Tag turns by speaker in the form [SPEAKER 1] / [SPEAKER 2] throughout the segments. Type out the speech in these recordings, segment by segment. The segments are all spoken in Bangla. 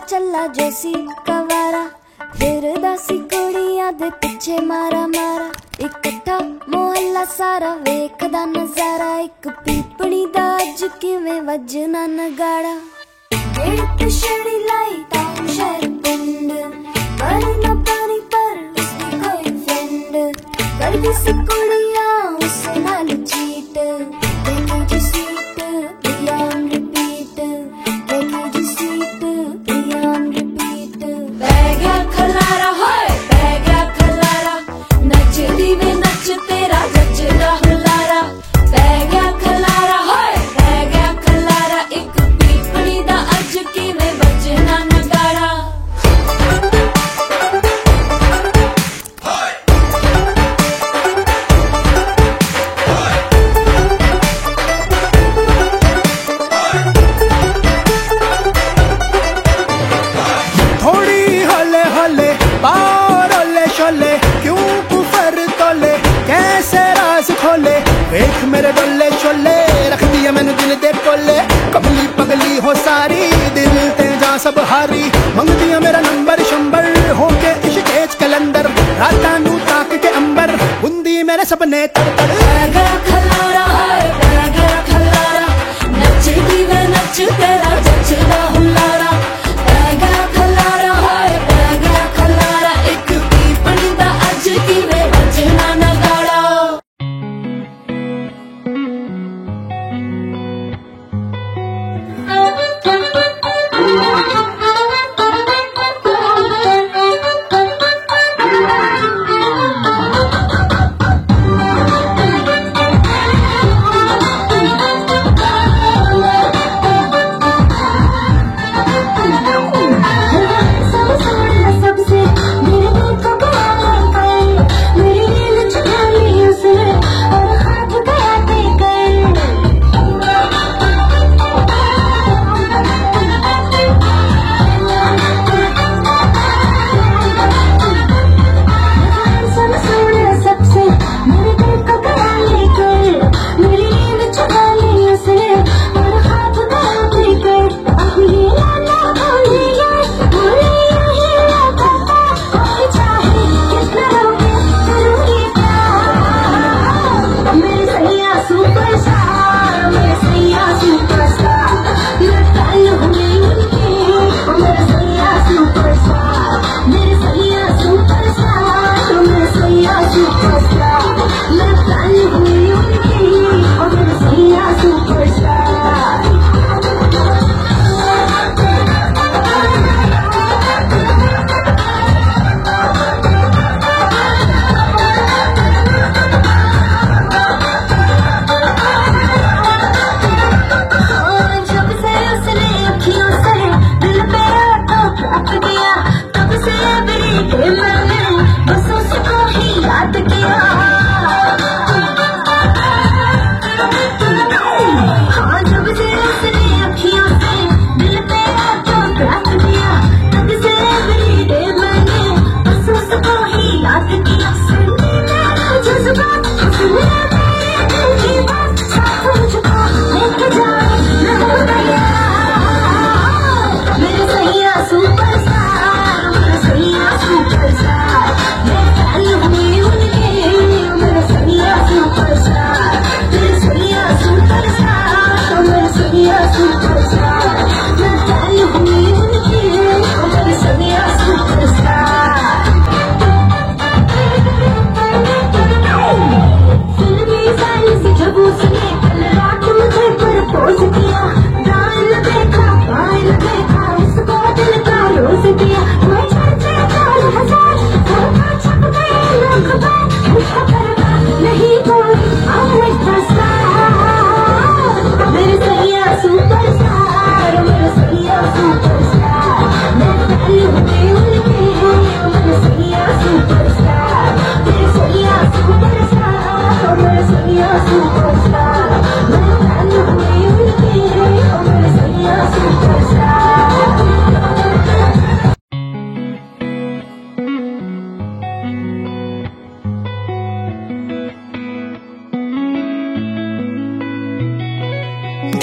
[SPEAKER 1] चला जोसी कवारा फिर दासी कुड़ियां दे पिछे मारा मारा इकट्ठा मोहल्ला सारा वेखदा नजारा एक पीपणी दा अज किवें वजना नगाड़ा केड़ी छड़ी लाई टाउन शहर पिंड पर ना पानी पर उसकी कोई फ्रेंड करदी सी कुड़ियां उस नाल चीट देखी जी सीट बियॉन्ड रिपीट देखी जी सीट बियॉन्ड रिपीट बह गया खलारा होए बह गया खलारा नच दीवे नच तेरा जचदा हुलारा बह गया खलारा होए बह गया खलारा एक पीपणी दा अज किवें वजना नगाड़ा
[SPEAKER 2] देख मेरे डोले शोले रख दिया मैंने दिल दे कोले कमली पगली हो सारी दिल ते जा सब हारी मंग दिया मेरा नंबर शंबर होके इश्क कलंदर राता नू ताक के अंबर बुंदी मेरे सपने तड़ तड़
[SPEAKER 1] खलारा है खलारा नच दीवे नच तेरा जचदा हुलारा खलारा है खलारा एक पीपणी दा अज किवें वजना नगाड़ा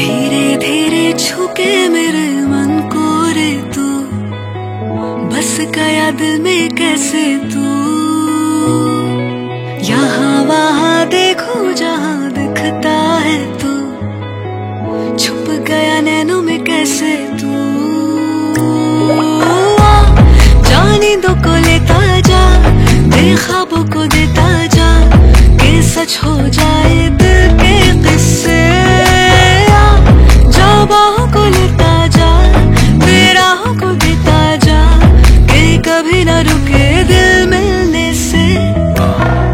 [SPEAKER 3] धीरे धीरे छुके मेरे मन को रे तू गया दिल में कैसे तू, यहाँ वहाँ देखो जहाँ दिखता है तू, छुप गया नैनों में कैसे तू। जाने दो को लेता जा, बेख्वाबों को देता जा, कि सच हो जाए दिल के किस्से। जा बाहों को लेता जा, बेराहों को देता जा, कि कभी न रुके दिल मिलने से।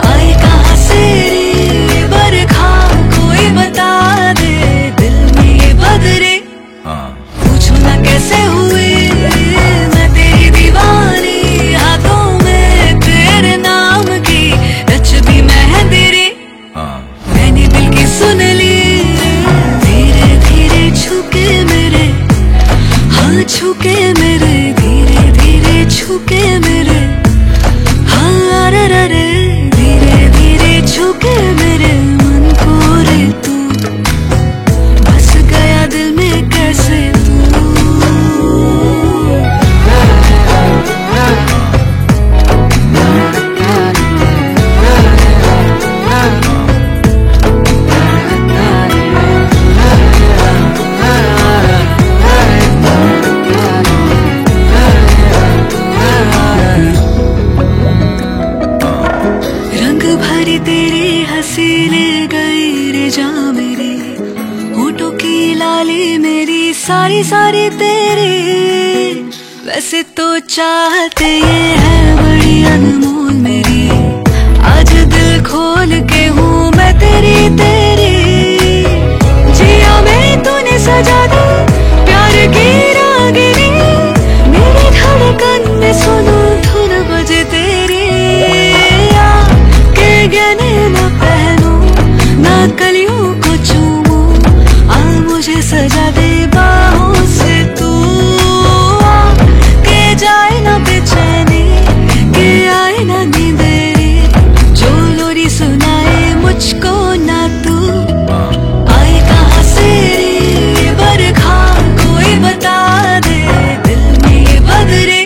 [SPEAKER 3] आई कहाँ से रे बरखा, कोई बता दे दिल में ये बदरे। पूछो ना कैसे हुई मैं तेरी दीवानी, हाथों में तेरे नाम की रच दी मेहंदी रे। मैंने दिल की सुन ली धीरे धीरे छुके मेरे, हाँ छुके मेरे, धीरे धीरे छुके मेरे, हाँ रे रे रे, धीरे धीरे छुके मेरे मन को रे तू, बस गया दिल में कैसे तू। रंग भरी तेरी हंसी ले गई रे जा मेरी, होठों की लाली मेरी सारी सारी तेरी। वैसे तो चाहते ये है बड़ी अनमोल मेरी, आज दिल खोल के हूँ मैं तेरी तेरी। जिया में तूने सजा दी प्यार की रागिनी, मेरी धड़कन में सुनो धुन बजे तेरी। गहने न पहनूं ना कलियों को चूमूं, आ मुझे सजा दे बाहों से तू। के जाए ना बेचैनी, के आए ना नींदेरी, जो लोरी सुनाए मुझको ना तू। आई कहाँ से रे बरखा, कोई बता दे दिल में ये बदरे।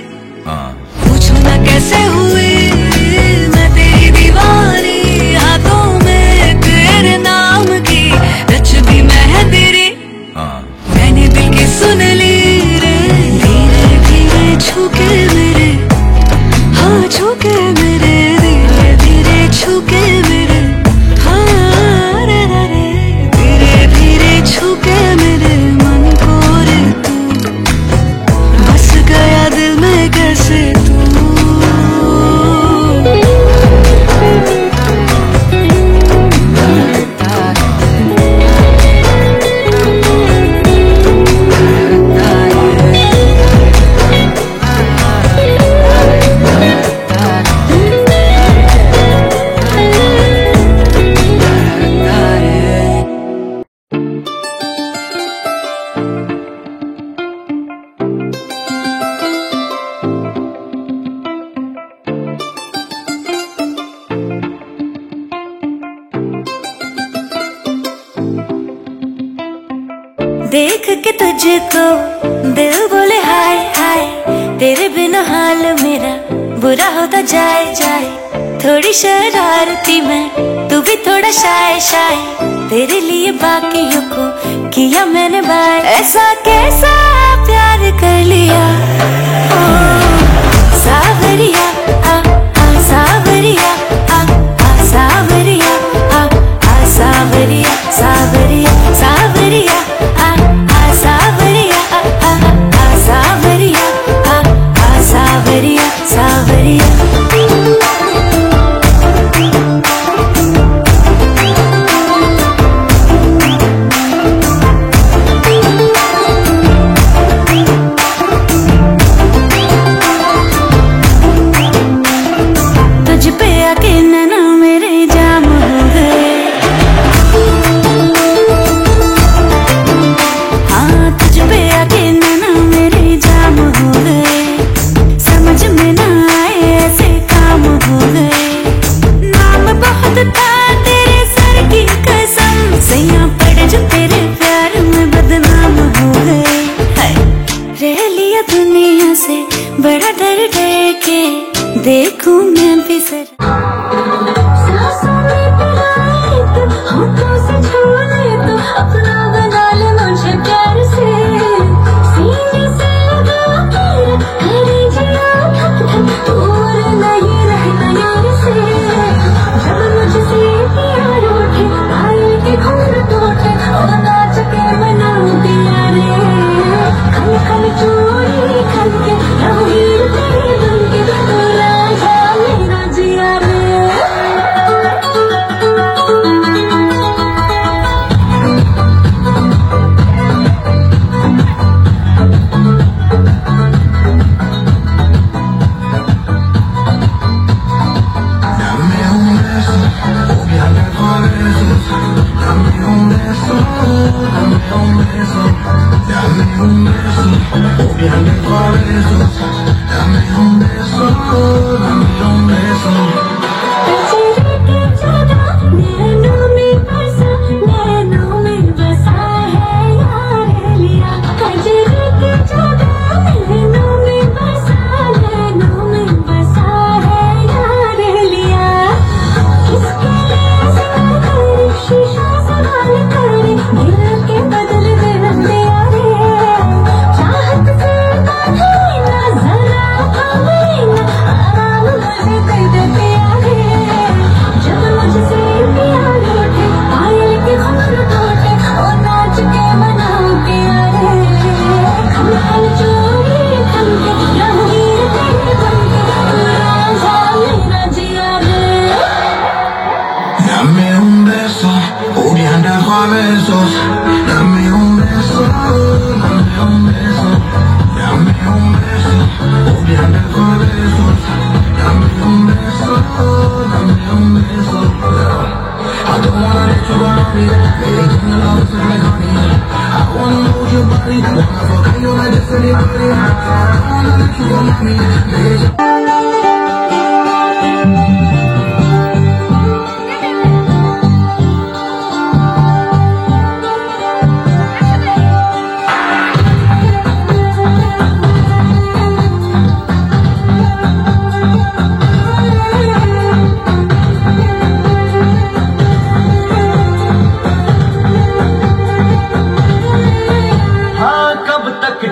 [SPEAKER 3] पूछो ना कैसे हुई मैं तेरी दीवानी, हाथों में तेरे नाम की रच दी मेहंदी रे। मैंने दिल की सुन ली रे धीरे धीरे छुके मेरे, हाँ छुके मेरे, धीरे धीरे छुके मेरे, हाँ रे रे रे, धीरे धीरे छुके मेरे मन को रे तू, बस गया दिल में कैसे तू।
[SPEAKER 4] देख के तुझको दिल बोले हाय हाय, तेरे बिना हाल मेरा बुरा होता जाए जाए। थोड़ी शरारती मैं, तू भी थोड़ा शाय शाय, तेरे लिए बाकियों को किया मैंने बाय। ऐसा कैसा प्यार कर लिया ओ सावरिया, आ सावरिया, आ सावरिया, आ सावरिया, सावरिया, सावरिया, आ सावरिया, सावरिया, सावरिया, सावरिया। करके देखूं मैं भी जरा। सांसों में तेरा एक होठों से छूने तो अपना बना ले मुझे प्यार से, सीने से लगा के करे जिया धक धक, दूर नहीं रहना यार से। जब मुझसे प्यार उठे आए के घूर टूटे और नाच के मनाऊं दिया रे, खल खल चोरी खल के रंगीन तेरे बन के तू राजा मेरा जिया रे।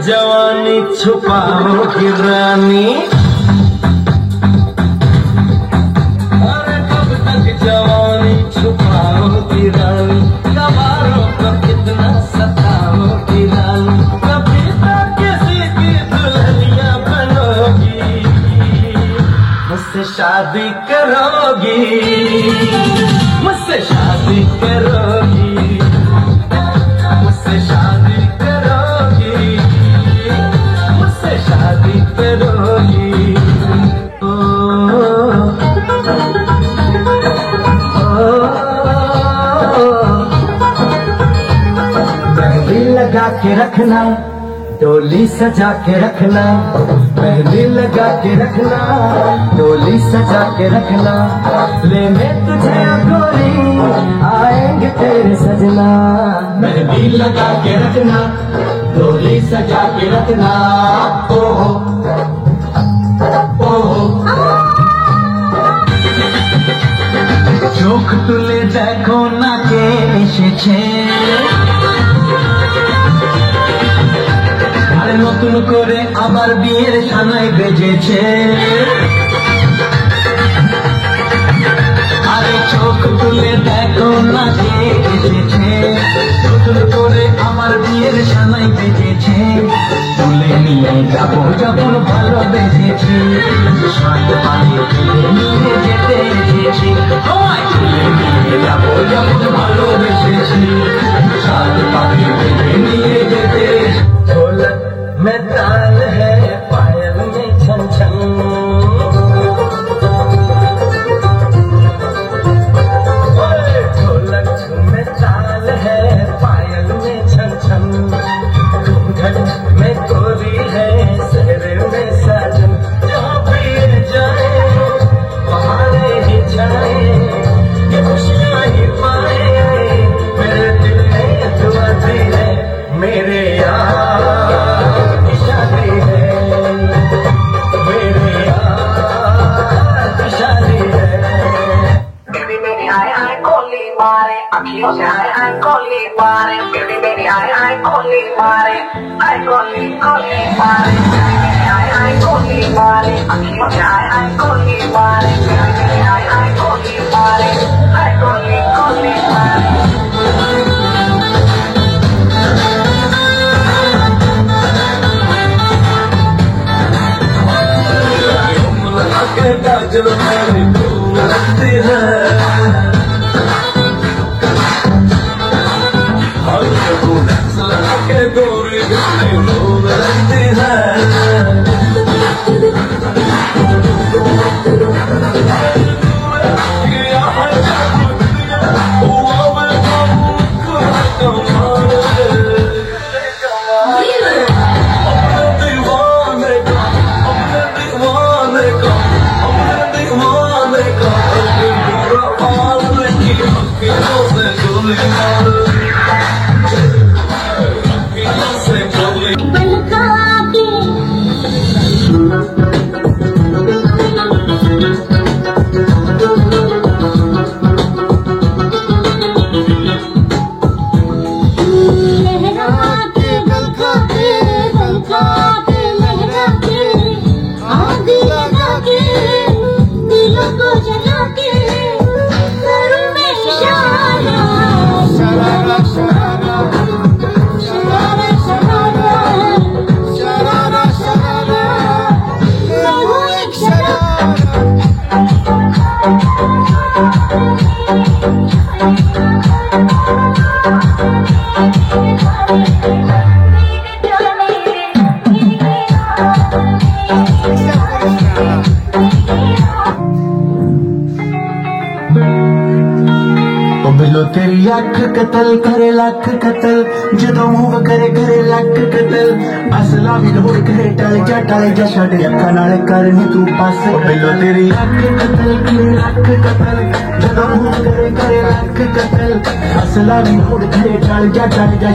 [SPEAKER 5] जवानी छुपाओगी रानी, अरे कब तक जवानी छुपाओगी रानी, सवारों को कितना सताओगी रानी, कभी तक किसी की दुल्हनिया बनोगी, मुझसे शादी करोगी, मुझसे शादी करोगी, मुझसे शादी करोगी, मुझसे शादी करोगी। मेहंदी लगा के रखना, डोली सजा के रखना, मेहंदी लगा के रखना, डोली सजा के रखना, लेने तुझे गोरी आएंगे तेरे सजना। मेहंदी लगा के रखना, डोली सजा के रखना, ओहो ओहो। চোখ তুলে দেখো না কে এসেছে, আরে নতুন করে আবার বিয়ের সানাই বেজেছে, আরে চোখ তুলে দেখো না কে এসেছে, নতুন করে আমার বিয়ের সানাই বেজেছে, তুলে নিয়ে যাবো যখন ভালোবেসেছি, সাথে পানি তুলে নিয়ে যেতে এসেছি, তুলে নিয়ে যাবো যখন ভালোবেসেছি, সাথে পানি তুলে নিয়ে যেতে। ढोलक में ताल है, पायल में छन छन, ढोलक में ताल है, पायल में छन छन, घूंघट में गोरी है, सहरे में साजन, जहाँ भी जाए बहारे ही जाए, ये खुशियाँ ही पाए, मेरे दिल में दुआ दी है, मेरे यार की शादी है। Baby, baby, I only want I only want I only want I only want baby, I only want I only want जब मेरी लगती है हर लगा के गोरी लगती है तेरी अख कतल करे लख कतल जदों मूव करे करे लख कतल असला भी लोड़ करे टल जा छड़ अखा नाल करनी तू पास पहलो तेरी अख कतल करे लख कतल जदों मूव करे करे लख कतल असला भी लोड़ करे टल जा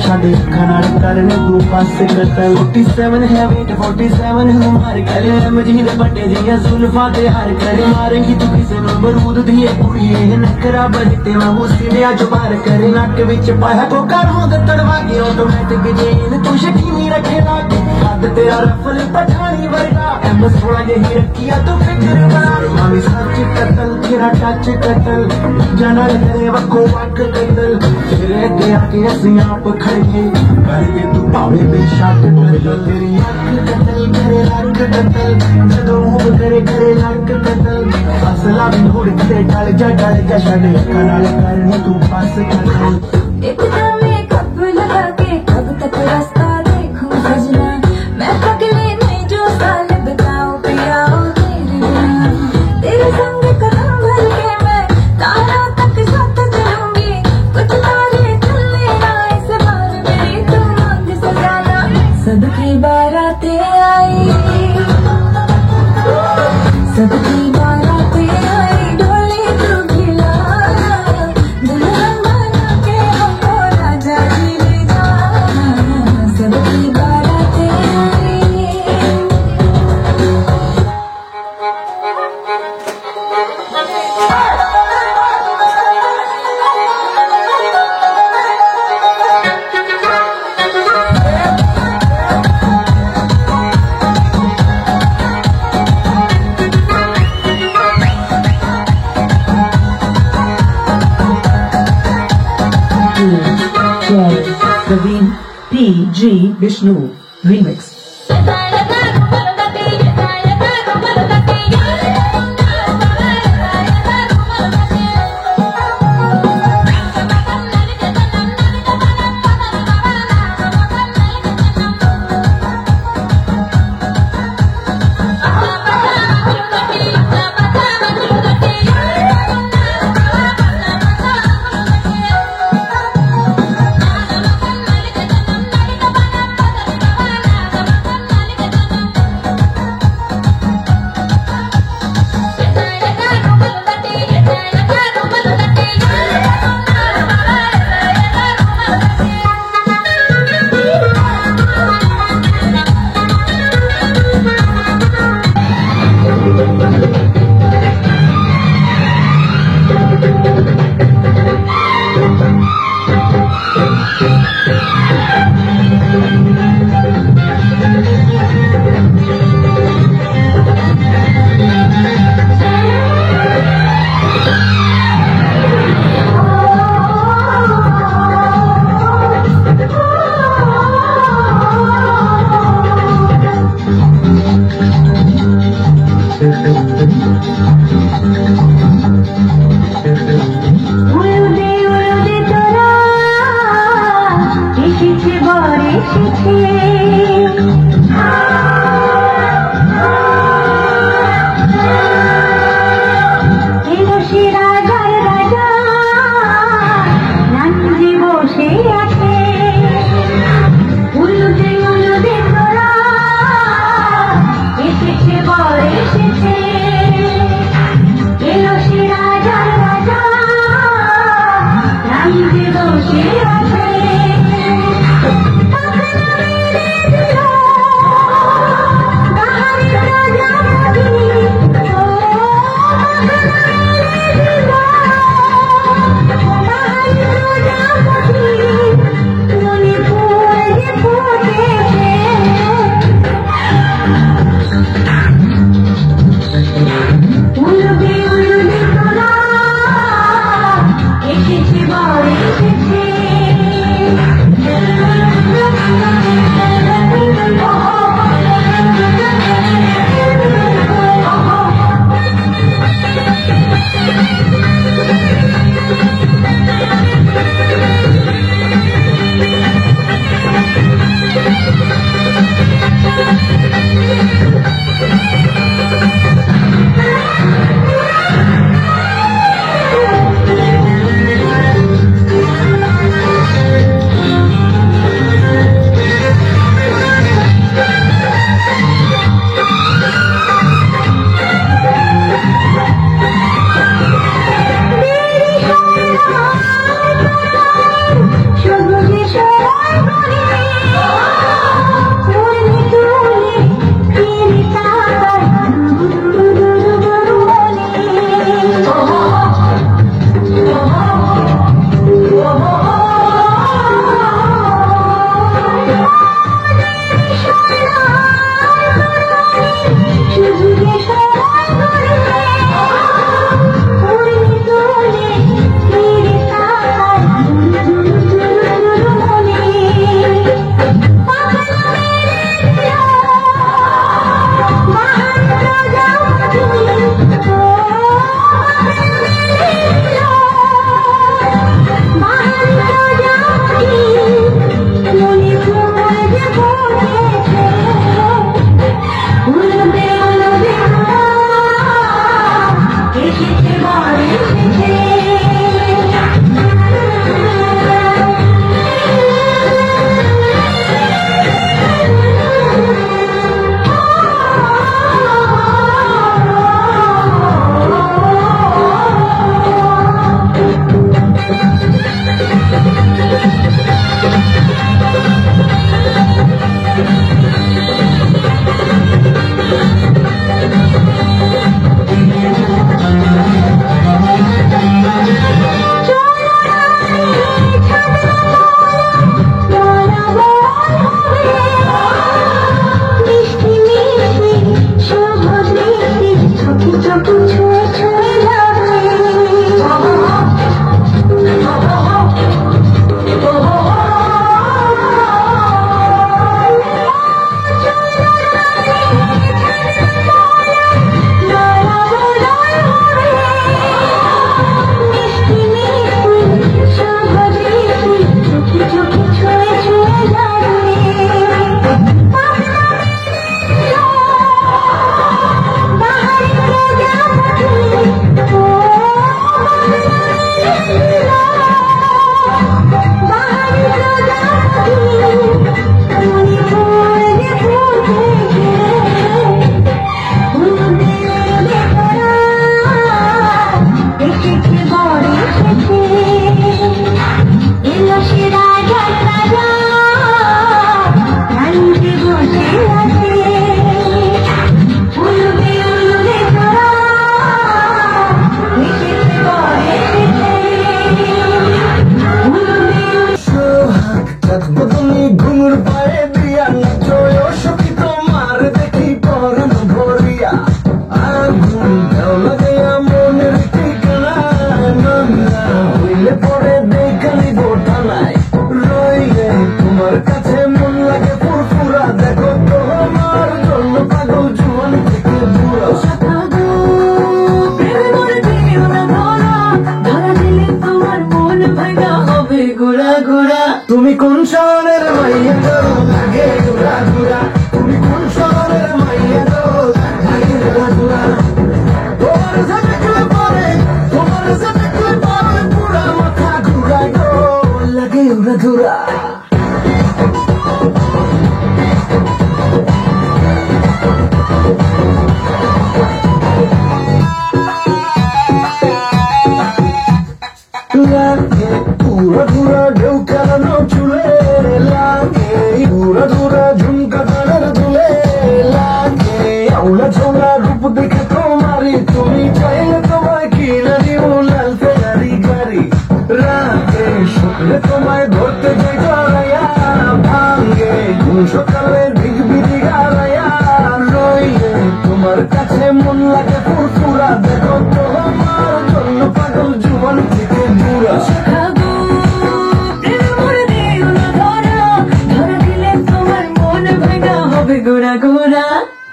[SPEAKER 5] छड़ अखा नाल करनी तू पास कतल 47 है वेट 47 हमारे गले मजीद बटे दिया जुल्फा ते हर करे मारेंगी तू किसे नु मरूद दी कुड़ी नखरा बरते मैं मुसी ने आज बार करे नक विच पाया को काढूं ते तड़वा के ऑटोमेटिक जेन तू शकीनी रखे लागे हद तेरा रफल पठानी वर्गा एम सोला जही रखिया तू फिक्र बना मामी सच कतल तेरा टच कतल जाना करे वको वक कतल तेरे के आके असीं आप खड़िए करके तू पावे बेशक टल तेरी अख कतल करे लख कतल जदों मूव करे करे लख कतल असला भी लोड़ करे टल जा छड़ कनाल करनी तू पास कतल
[SPEAKER 4] इतना में कब लगा के कब तक रास्ता देखूं सजना मैं पगले नहीं जो साल बताओ पियाओ तेरे बिना तेरे संग कदम भर के मैं तारा तक साथ चलूंगी कुछ तारे चलने ना इस बार मेरी तुम मांग सजाना सबकी बारातें आई सबकी बारातें आई ढोली तू खिलाना दुल्हन बना के हमको राजा जी ले जाना सबकी बारातें आई
[SPEAKER 3] Praveen P.G. Vishnu Remix.
[SPEAKER 4] এসেছে এলো সে রাজার রাজা নন্দী বসে আছে উলুদে উলুদে তোরা এসেছে বর এসেছে এলো সে রাজার রাজা নন্দী বসে আছে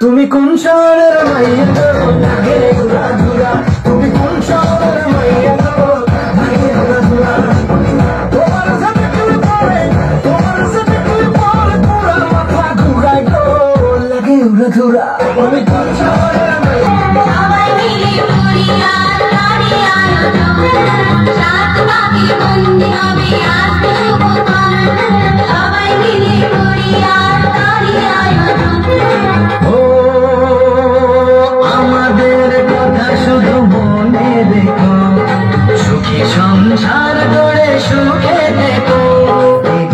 [SPEAKER 5] তুমি কোন শহরের মাইয়া গো লাগে ঘুরা ঘুরা, তুমি কোন শহরের মাইয়া গো লাগে ঘুরা ঘুরা, তোমার সাথে তুই পড়ে, তোমার সাথে তুই পড়ে পুরা মাথা ঘুরাই গো লাগে ঘুরা ঘুরা। তুমি কোন শহরের মাইয়া
[SPEAKER 4] সবাই মিলে ঘুরি আর গাড়ি আয়োজন, সাত পাখি বন্দি হবে আজ শুভ কাল। সবাই মিলে ঘুরি আর গাড়ি আয়োজন।
[SPEAKER 5] আমাদের কথা শুধু মনে রেখো, সুখী সংসার গড়ে সুখে দেখো,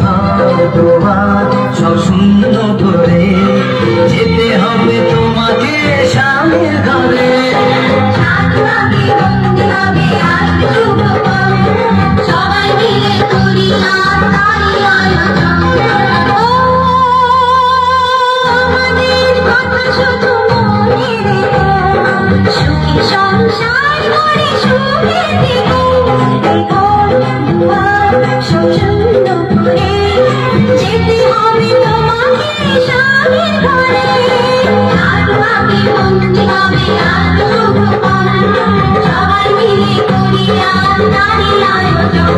[SPEAKER 5] ঘর দুয়ার সব শূন্য করে যেতে হবে তোমাকে স্বামীর ঘরে।
[SPEAKER 4] সাত পাখি বন্দি হবে আজ শুভ কাল। সবাই মিলে ঘুরি আর গাড়ি আয়োজন। আমাদের কথা শুধু মনে রেখো, সুখী সংসার গড়ে সুখে থেকো। ঘর দুয়ার সব শূন্য করে যেতে হবে তোমাকে স্বামীর ঘরে। সাত পাখি বন্দি হবে আজ শুভ কাল। সবাই মিলে ঘুরি আর গাড়ি আয়োজন।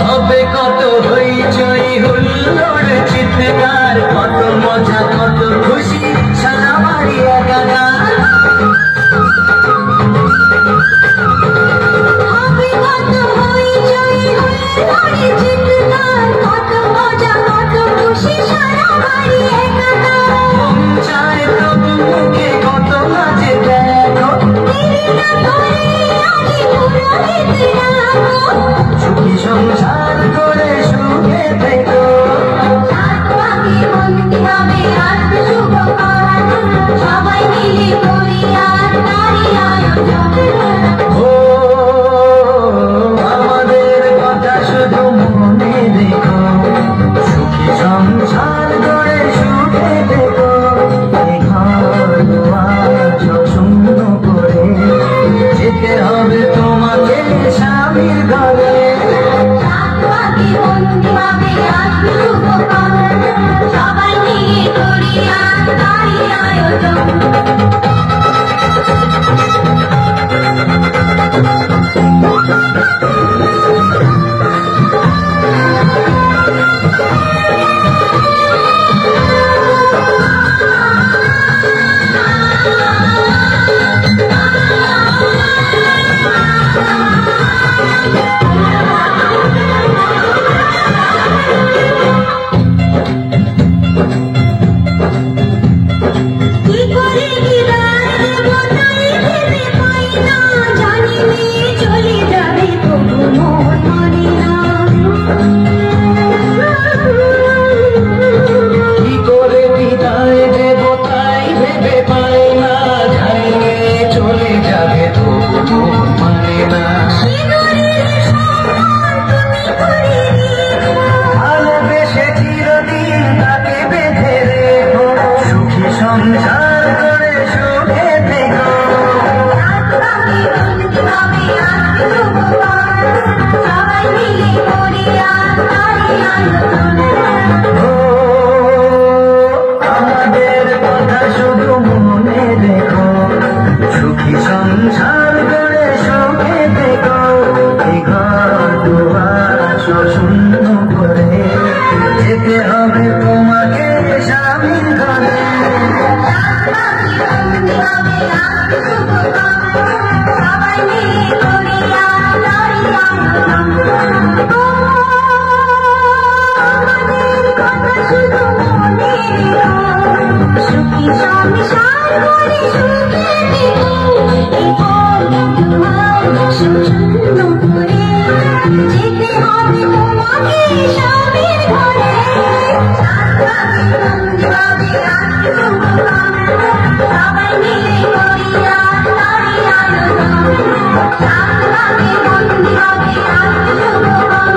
[SPEAKER 5] হবে কত হইচই হুল্লোড় চিৎকার, কত মজা কত খুশি সারা বাড়ি একাকার।
[SPEAKER 4] হবে কত হইচই হুল্লোড়ে চিৎকার, কত মজা কত খুশি সারা বাড়ি একাকার।
[SPEAKER 5] মন চায় তবু মুখে কত নাচে দেখো,
[SPEAKER 4] দেরি না করে আগে পুরোহিত ডাকো।
[SPEAKER 5] সুখী সংসার করে সুখে থেকো।
[SPEAKER 4] সাত পাখি বন্দি হবে আজ শুভ কাল। সবাই মিলে ঘুরি আর গাড়ি আয়োজন।
[SPEAKER 5] আমাদের কথা শুধু মনে রেখো, সুখী সংসার গড়ে সুখে থেকো। ঘর দুয়ার সব শূন্য করে যেতে হবে তোমাকে স্বামীর ঘরে।
[SPEAKER 4] সাত পাখি বন্দি হবে আজ শুভ কাল। সবাই মিলে ঘুরি আর গাড়ি আয়োজন। কি করে বিদায় দেব তাই ভেবে পাই না, জানি মেয়ে চলে যাবে তবু মন মানে না।
[SPEAKER 5] কি করে বিদায় দেব তাই ভেবে পাই না, জানি চলে যাবে তবু মন মানে না।
[SPEAKER 4] সিঁদুরের সম্মান তুমি করে রেখো,
[SPEAKER 5] ভালোবেসে চিরদিন তাকে বেঁধে রেখো, সুখী সংসার করে সুখে থেকো।
[SPEAKER 4] সাত পাখি বন্দি হবে আজ শুভ কাল। সবাই মিলে ঘুরি আর গাড়ি আয়োজন।
[SPEAKER 5] আমাদের কথা শুধু মনে রেখো, সুখী সংসার করে সুখে থেকো। ঘর দুয়ার সব শূন্য করে যেতে হবে তোমাকে স্বামীর ঘরে।
[SPEAKER 4] সাত পাখি বন্দি হবে আজ শুভ কাল। সবাই মিলে ঘুরি আর গাড়ি আয়োজন। আমাদের কথা শুধু মনে রেখো, সুখী সংসার করে সুখে থেকো। ঘর দুয়ার সব শূন্য করে যেতে হবে তোমাকে স্বামীর ঘরে। সাত পাখি বন্দি হবে আজ শুভ কাল। সবাই মিলে ঘুরি আর গাড়ি আয়োজন। সাত পাখি বন্দি হবে আজ শুভ কাল।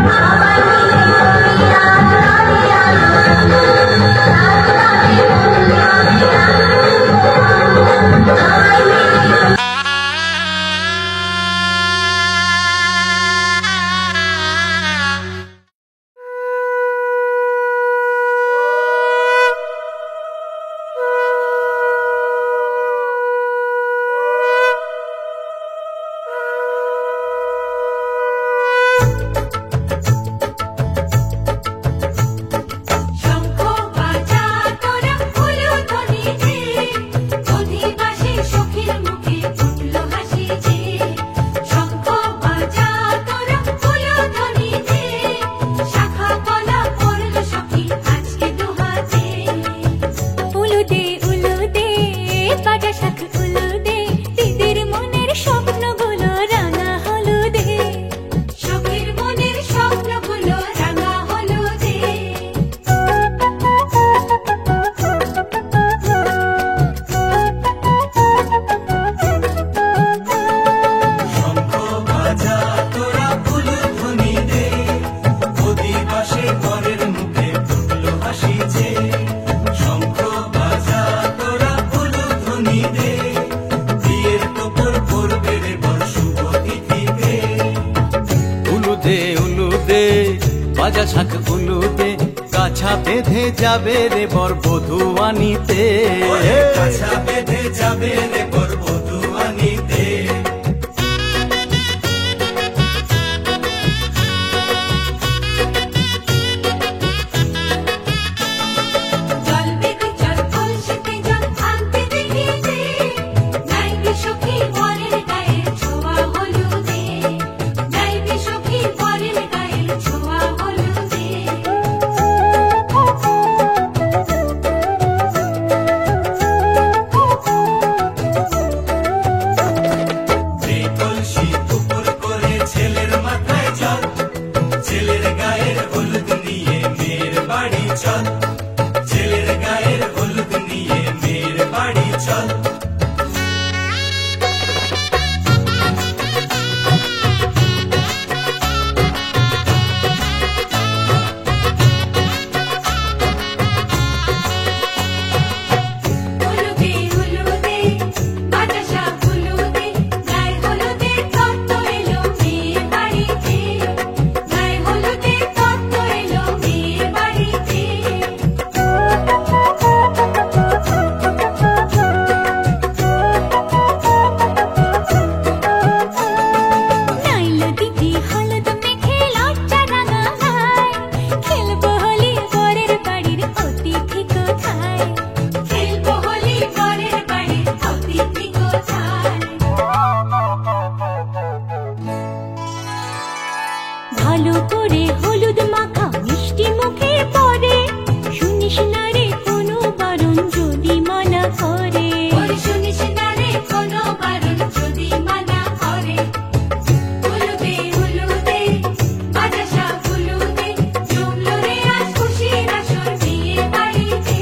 [SPEAKER 4] সবাই মিলে
[SPEAKER 6] বাজা শাখ হলুদে কাছা বেঁধে যাবে রে বর বধূ আনিতে, কাছা বেঁধে যাবে রে বর বধূ আনিতে।
[SPEAKER 4] ভালো করে হলুদ মাখা মিষ্টি মুখে পড়ে, শুনিস না রে কোনো বারণ যদি মানা করে, শুনিস না রে কোনো বারণ যদি মানা করে। হলুদে হলুদে বাজা শাখ হলুদে, জমলো রে আজ খুশির আসর বিয়ে বাড়িতে।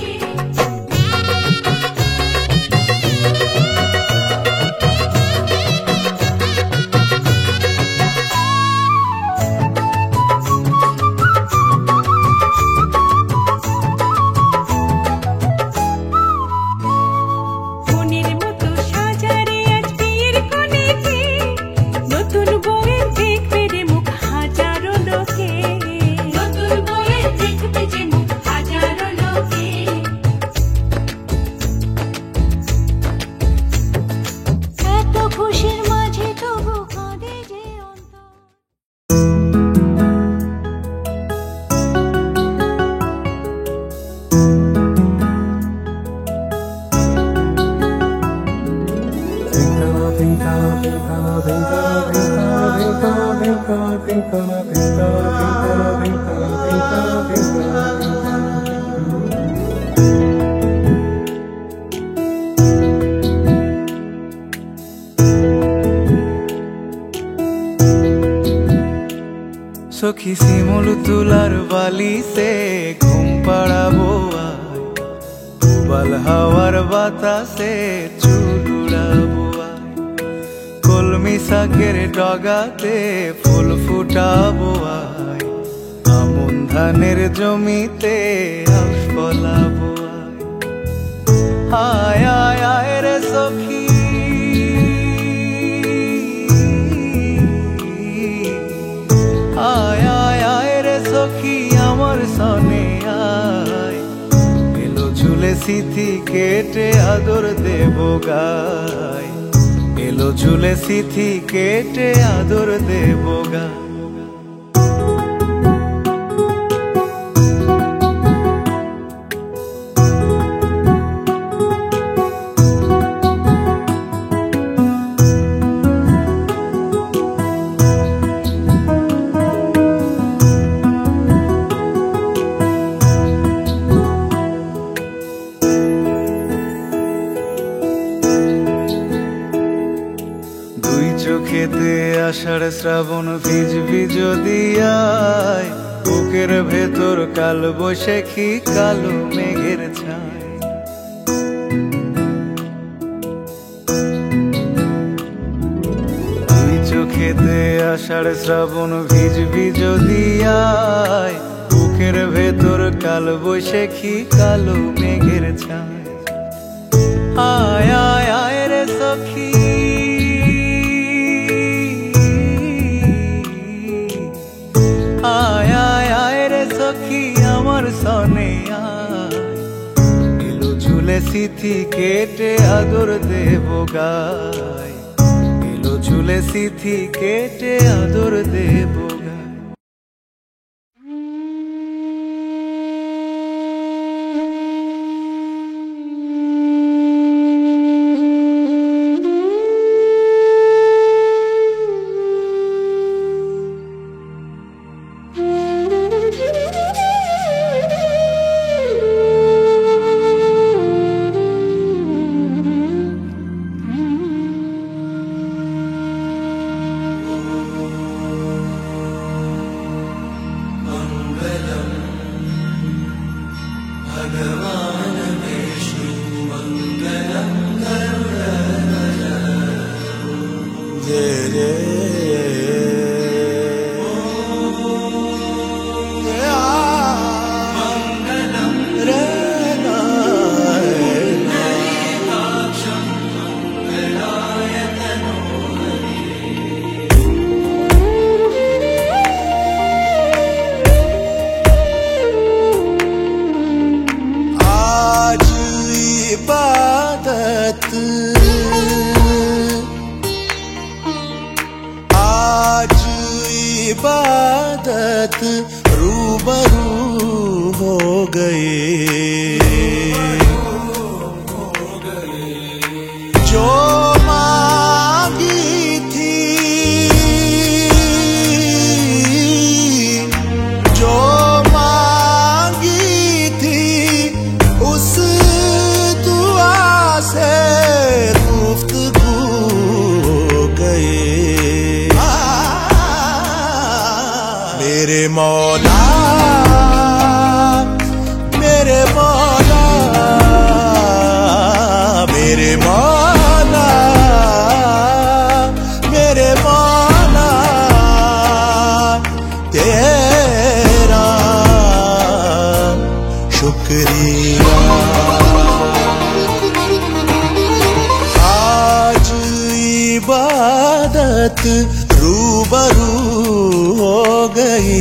[SPEAKER 6] সখী শিমুল তুলার বালিতে ঘুম পাড়াবো আয়, উবাল হাওয়ার বাতাসে চুল উড়াবো আয়, কলমি শাকের ডগাতে ফুল ফুটাবো আয়, আমন ধানের জমিতে আউশ ফলাবো আয়। আয় আয় আয় রে সখী, আয় আয় আয় রে সখী আমার সনে আয়, এলো ঝুলে সিথি কেটে আদর দেব গায়, এলো ঝুলে সিথি কেটে আদর দেব গায়। চোখেতে আষাঢ় শ্রাবণ ভিজবি যদি আয়, বুকের ভেতর কাল বৈশাখী কালো মেঘের ছায়। দুই চোখেতে আষাঢ় শ্রাবণ ভিজবি যদি আয়, বুকের ভেতর কাল বৈশাখী কালো মেঘের ছায়। আয় আয় আয় রে সখী, আয় আয় আয় সিথি কেটে আদর দেব গায়, এলো ঝুলে সিথি কেটে আদর দেব গায়। आज इबादत रूबरू हो गए, जो मांगी थी, जो मांगी थी, उस दुआ से गुफ्तगू हो गए। मेरे मौला, मेरे मौला, मेरे मौला, मेरे मौला, तेरा शुक्रिया। आज इबादत रूबरू हो गई।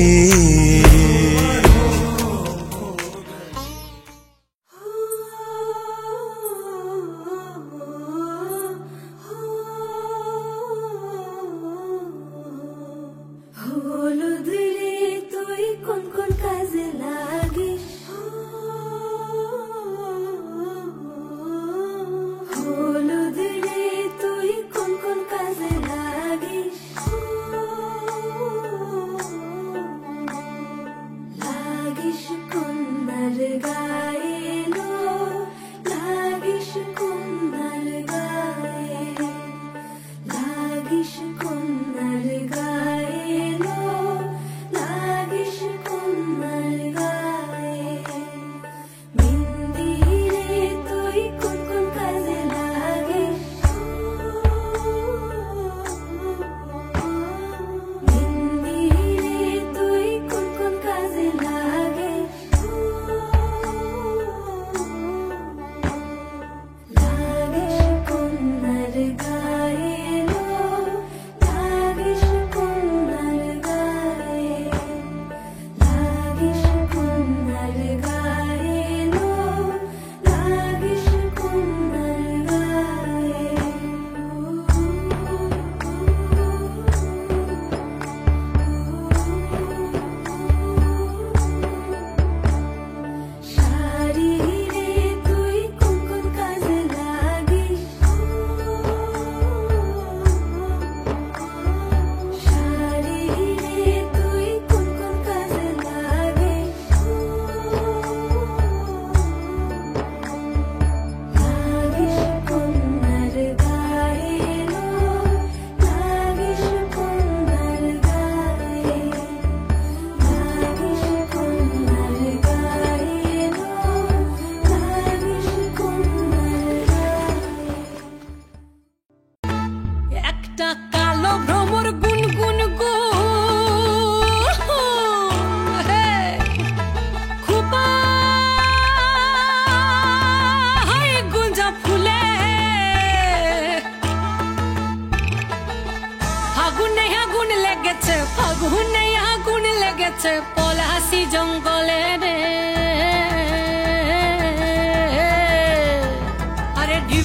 [SPEAKER 7] পলাশি জঙ্গলে রে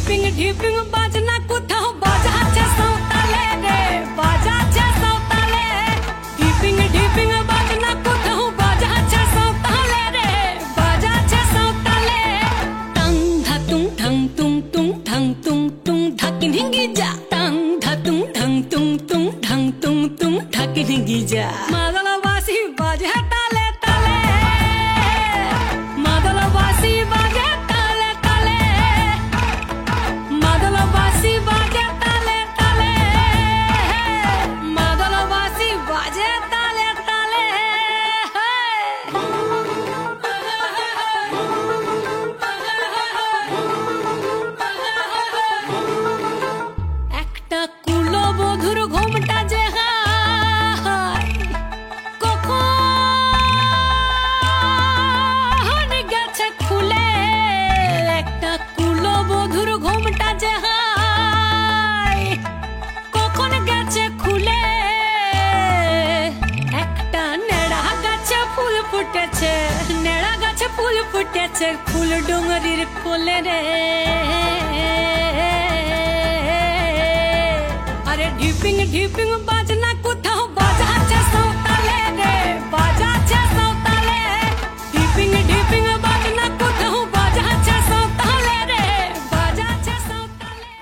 [SPEAKER 3] ঢিপিং ঢিপিং বাজনা কোথাও বাজাচ্ছে সাঁওতালে রে, বাজাচ্ছে সাঁওতালে। ঢিপিং ঢিপিং বাজনা কোথাও বাজাচ্ছে সাঁওতালে রে, বাজাচ্ছে সাঁওতালে। টাং ধাতুং ঠাং তুং তুং ঠাং তুং তুং ধাকিন হিঙ্গি যা, টাং ধাতুং ঠাং তুং তুং ঠাং তুং তুং ধাকিন হিঙ্গি যা। মাদলবাসী বাজে তালে তালে, মাদলবাসী বাজে তালে তালে, মাদলবাসী বাজে তালে তালে, মাদলবাসী বাজে তালে তালে। একটা কুলবধূর ঘোমটা যে হায়, কখন গেছে খুলে। একটা কুলবধূর ঘোমটা যে হায়, কখন গেছে খুলে। একটা নেড়া গাছে ফুল ফুটেছে, নেড়া গাছে ফুল ফুটেছে, ফুল ডুঙরির কোলে রে। আরে ঢিপিং ঢিপিং বাজনা কোথাও বাজাচ্ছে সাঁওতালে রে, বাজাচ্ছে সাঁওতালে। ঢিপিং ঢিপিং বাজনা কোথাও বাজাচ্ছে সাঁওতালে রে, বাজাচ্ছে সাঁওতালে।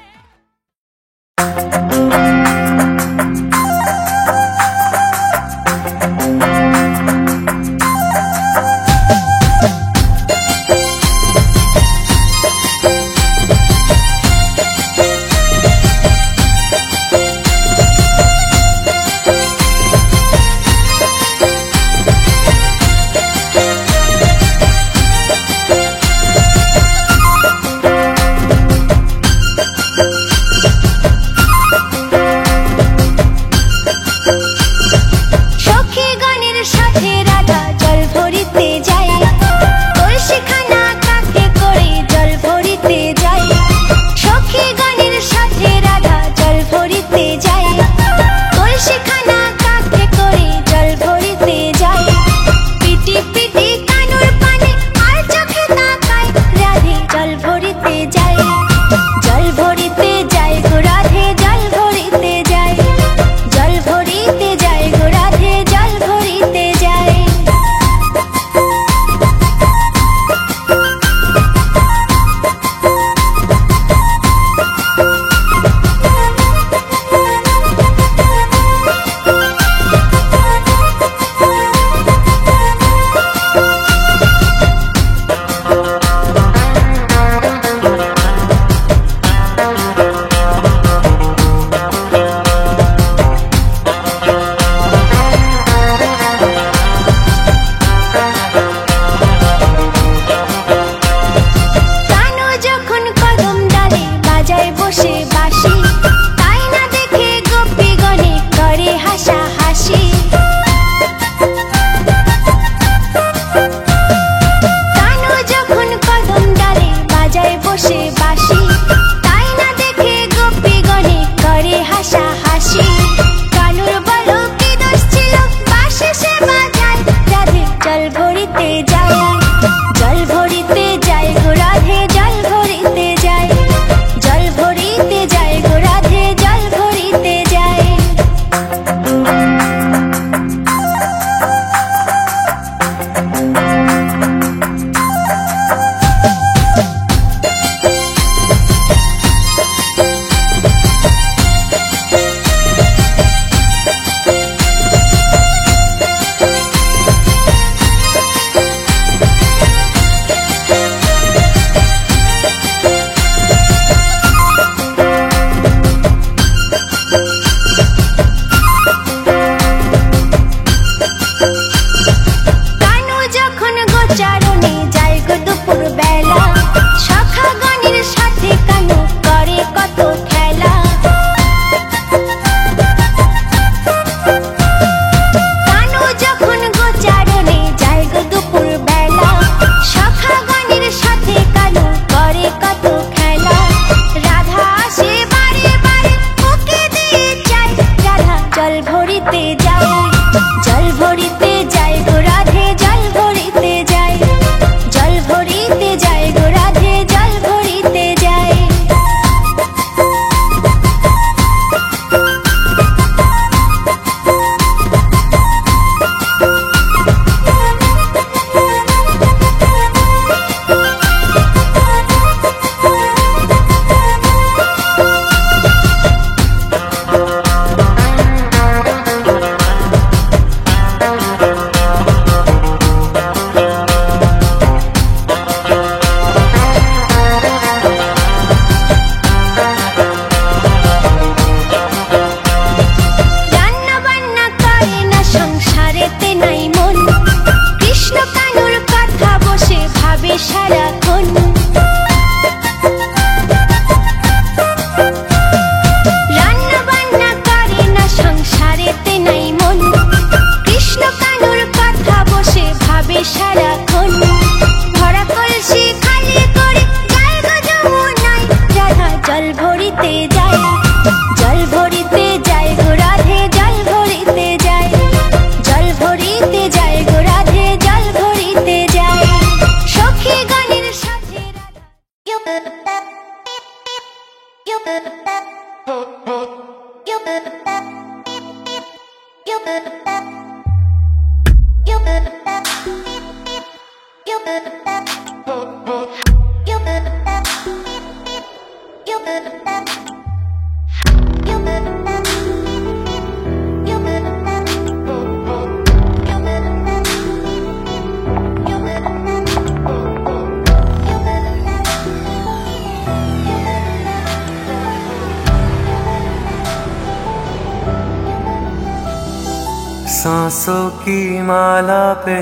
[SPEAKER 6] सांसों की माला पे,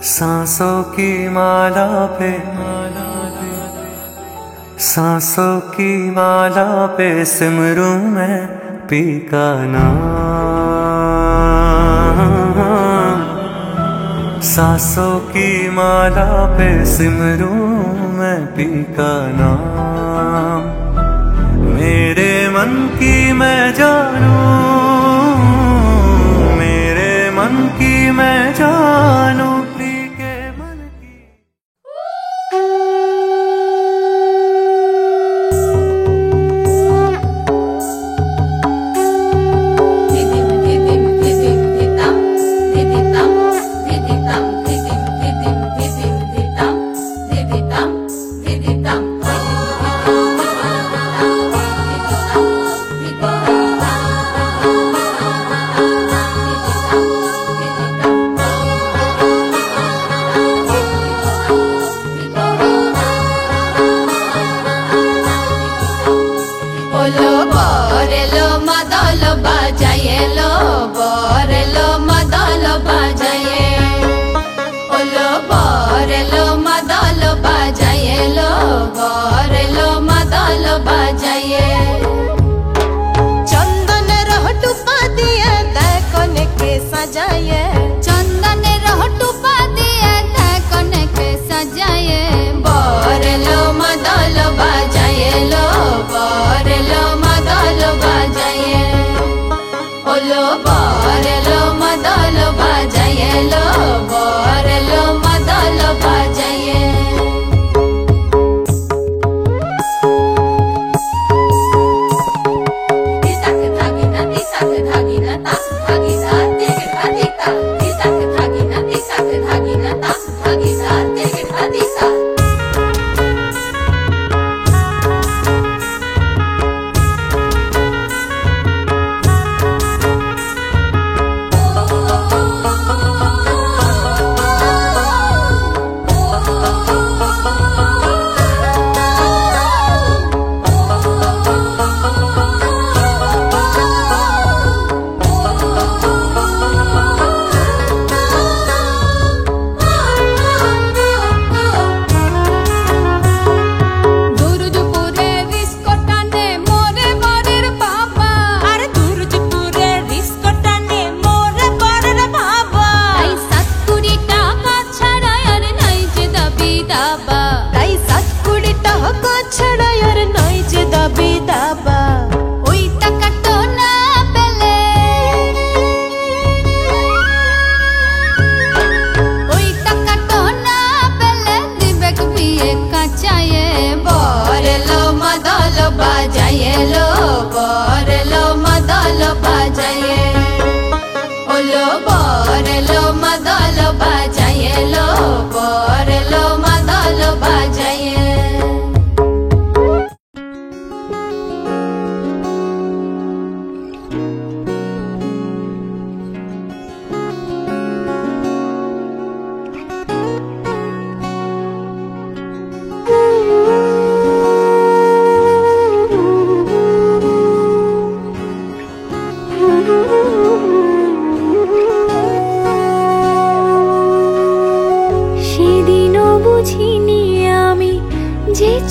[SPEAKER 6] सांसों की माला पे, सांसों की माला पे सिमरूं मैं पी का नाम। सांसों की माला पे सिमरूं मैं पी का नाम। मेरे मन की मैं जानूं, मेरे मन की मैं जानूं प्री के मन की।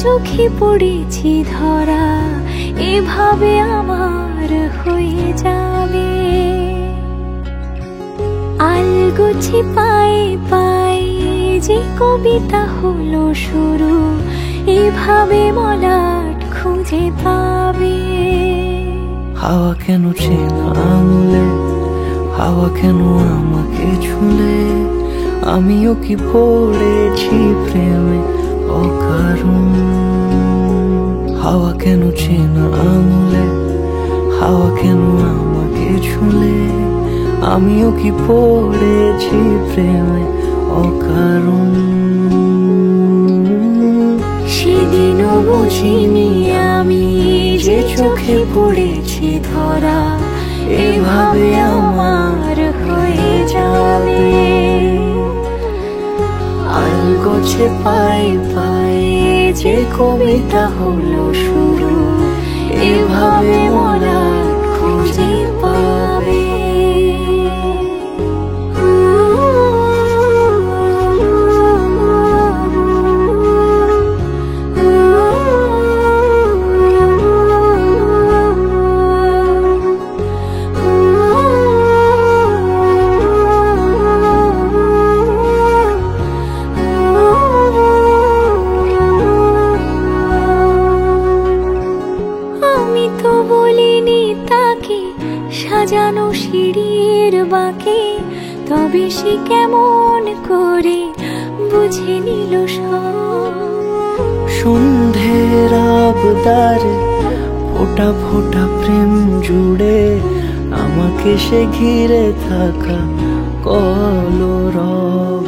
[SPEAKER 4] চোখে পড়েছি ধরা এভাবে আমার হয়ে যাবে আলগোছে পায়ে পায়ে যে কবিতা হলো শুরু এভাবে মলাট খুঁজে পাবে
[SPEAKER 6] হাওয়া কেন চেনা আঙুলে হাওয়া কেন আমাকে ছুলে আমিও কি পড়েছি প্রেমে অকারণ হাওয়া কেন চেনা আঙুলে হাওয়া কেন আমাকে ছুলে আমিও কি পড়েছি প্রেমে অকারণ
[SPEAKER 4] সেদিনও বুঝিনি আমি যে চোখে পড়েছি ধরা এভাবে আমার হয়ে যাবে আলগোছে পায়ে পায়ে যে কবিতা হলো শুরু এভাবে মলাট খুঁজে পাবে কেমন করে বুঝে নিল সব।
[SPEAKER 7] সন্ধ্যের আবদারে ফোঁটা ফোঁটা প্রেম জুড়ে আমাকে সে ঘিরে থাকা কলরব।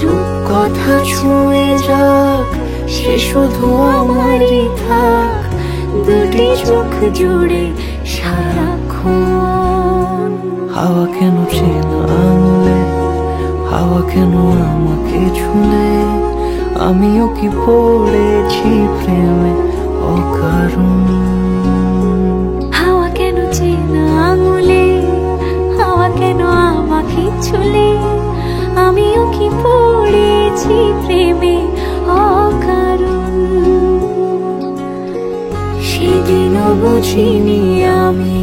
[SPEAKER 7] রূপকথা ছুঁয়ে যাক সে শুধু আমারই থাক, দুটি চোখ জুড়ে সারাক্ষণ। হাওয়া কেন চেনা আঙুলে, হাওয়া কেন আমাকে ছুঁলে, আমিও কি পড়েছি প্রেমে অকারণ।
[SPEAKER 4] হাওয়া কেন চেনা আঙুলে, হাওয়া কেন আমাকে ছুলে, আমিও কি পড়েছি প্রেমে অকারণ। সেদিনও বুঝিনি আমি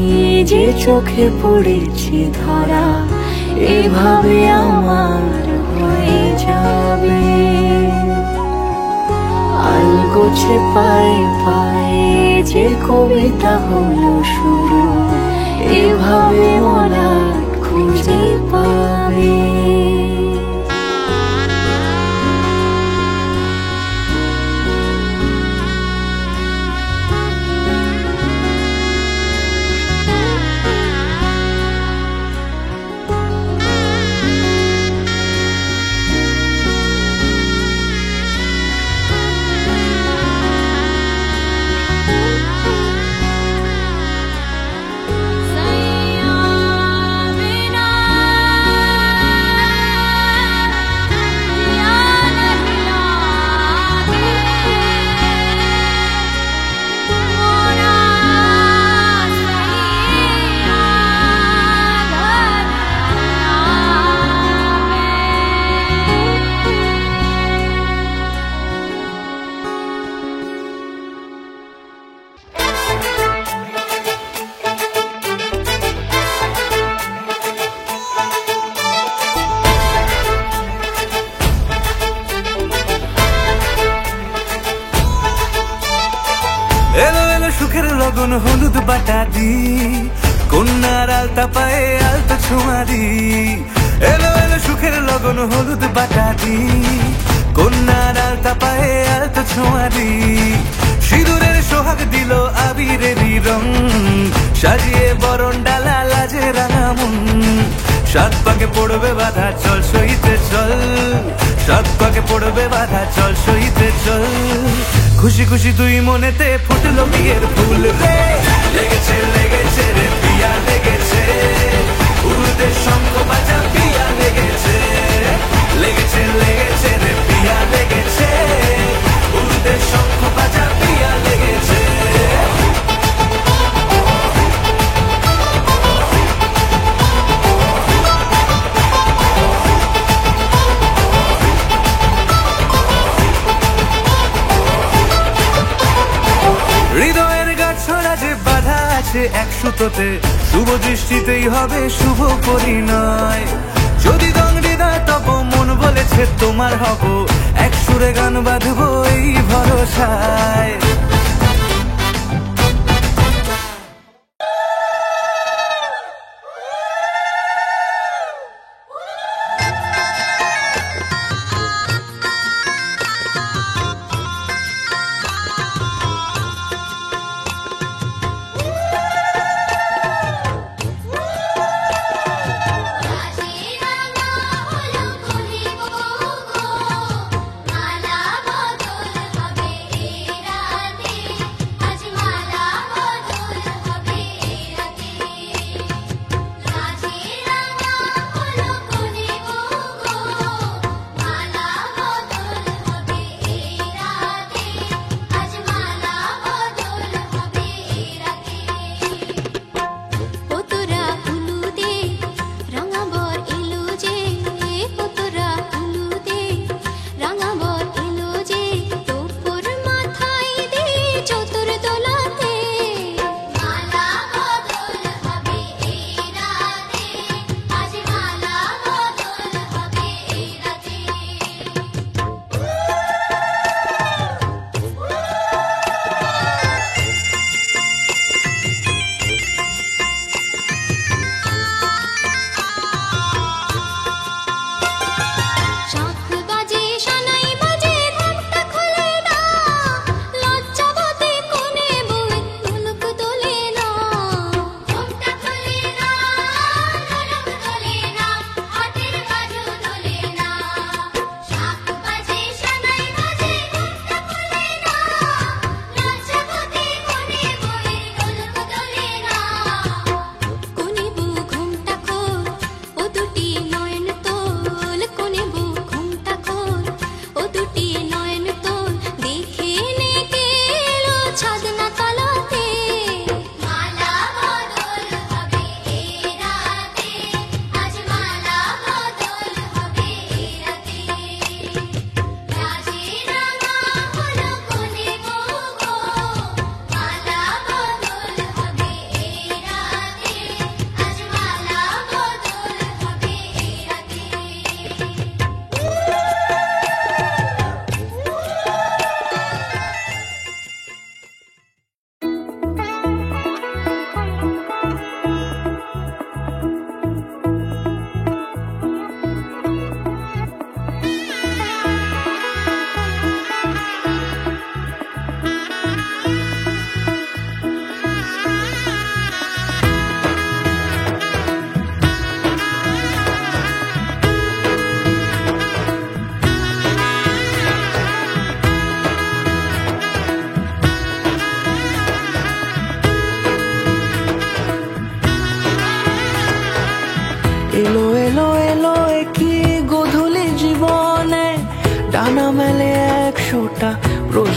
[SPEAKER 4] যে চোখে পড়েছি ধরা, এভাবে আমার হয়ে যাবে। আলগোছে পায়ে পায়ে যে কবিতা হলো শুরু, এভাবে মলাট খুঁজে পাবে।
[SPEAKER 6] সুখের লগন হলুদ বাটা দি, কন্যার আলতা পায়ে আলতা ছোঁয়া দি। এলো এলো সুখের লগন হলুদ বাটা দি, কন্যার আলতা পায়ে আলতা ছোঁয়া দি। সিঁদুরের সোহাগ দিল আবিরেরই রং, সাজিয়ে বরণ ডালা লাজে রাঙা মন। সাত পাকে পড়বে বাধা চল সইতে চল, সাত পাকে পড়বে বাধা চল সইতে চল। খুশি খুশি দুই মনেতে ফুটলো বিয়ের ফুল রে, লেগেছে লেগেছে রে পিয়া লেগেছে, উড়তে শঙ্খ বাজা পিয়া লেগেছে। লেগেছে লেগেছে রে পিয়া লেগেছে, উড়তে শঙ্খ বাজা পিয়া লেগেছে। হৃদয়ের গাছড়া যে বাধা আছে এক সুতোতে, শুভ দৃষ্টিতেই হবে শুভ পরিণয়। যদি দংডিদার তব মন বলেছে তোমার হব, এক সুরে গান বাঁধবো এই ভরসায়।
[SPEAKER 1] মালা বদল হবে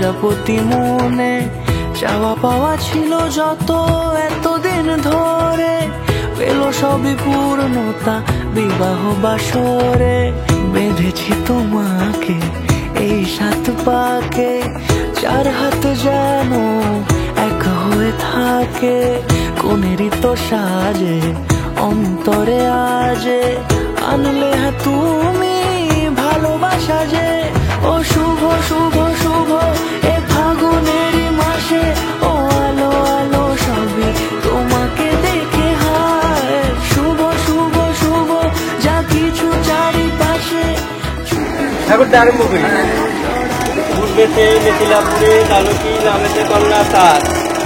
[SPEAKER 7] প্রজাপতি মনে চাওয়া পাওয়া ছিল যত এতদিন ধরে, পেল সবই পূর্ণতা বিবাহ বাসরে। বেঁধেছি তোমাকে এই 7 পাকে, 4 হাত যেন এক হয়ে থাকে। কোনেরই তো সাজে অন্তরে আজে, আনলে হ্যাঁ তুমি ভালোবাসা যে। ও শুভ শুভ শুভ এ ফাগুনেরই মাসে, ও আলো আলো সবই তোমাকে দেখে হায়। শুভ শুভ শুভ যা কিছু চারিপাশে।
[SPEAKER 8] ঠাকুরটা আরম্ভ করি। পূর্বেতে মিথিলাপুরে দালকি নামেতে কন্যা তার,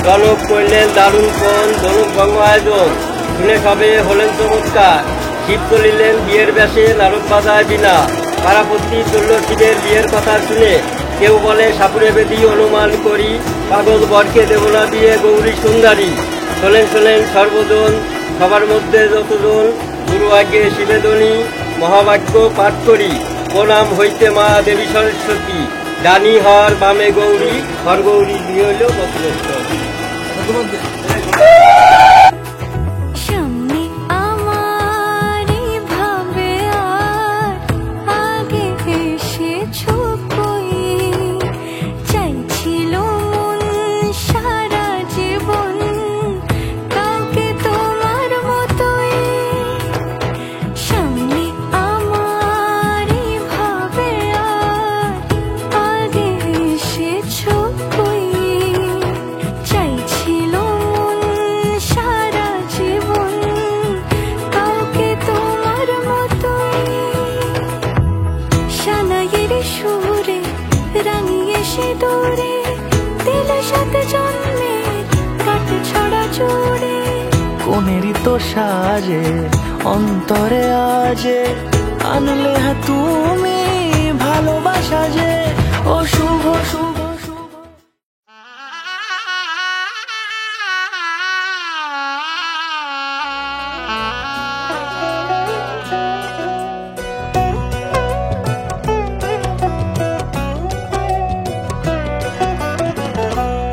[SPEAKER 8] গণক করলেন দারুণ কোন ধনুক ভঙ্গ আয়োজন। শুনে সবে হলেন চমৎকার, শিব তুলিলেন বিয়ের ব্যাসে নারদ বাজায় বিনা। পারাপত্তি চলল শিবের বিয়ের কথা শুনে, কেউ বলে সাপুরে বেদি অনুমান করি, পাগল বরকে দেব না দিয়ে গৌরী সুন্দরী। শোনেন শোনেন সর্বজন, সবার মধ্যে যতজন, গুরু আগে শিবেদনী মহাবাক্য পাঠ করি। প্রণাম হইতে মা দেবী সরস্বতী, ডানি হর বামে গৌরী, হর গৌরী বিয়ে হইল বছর।
[SPEAKER 1] সামনে আমার ভাবে আর আগে এসেছো কই, চাইছিল মন সারা জীবন কাউকে তোমার মতোই। সামনে আমার ভাবে আর আগে এসেছো কই, চাইছিল মন সারা জীবন কাউকে তোমার মতোই। সানাইয়ের সুরে রাঙিয়ে সে দৌড়ে, দিল 7 জন্মের কাট ছড়া জোড়ে।
[SPEAKER 7] কোনেরই তো সাজে অন্তরে আজে, আনলে হ্যাঁ তুমি ভালোবাসা যে। ও শুভ শুভ শুভ।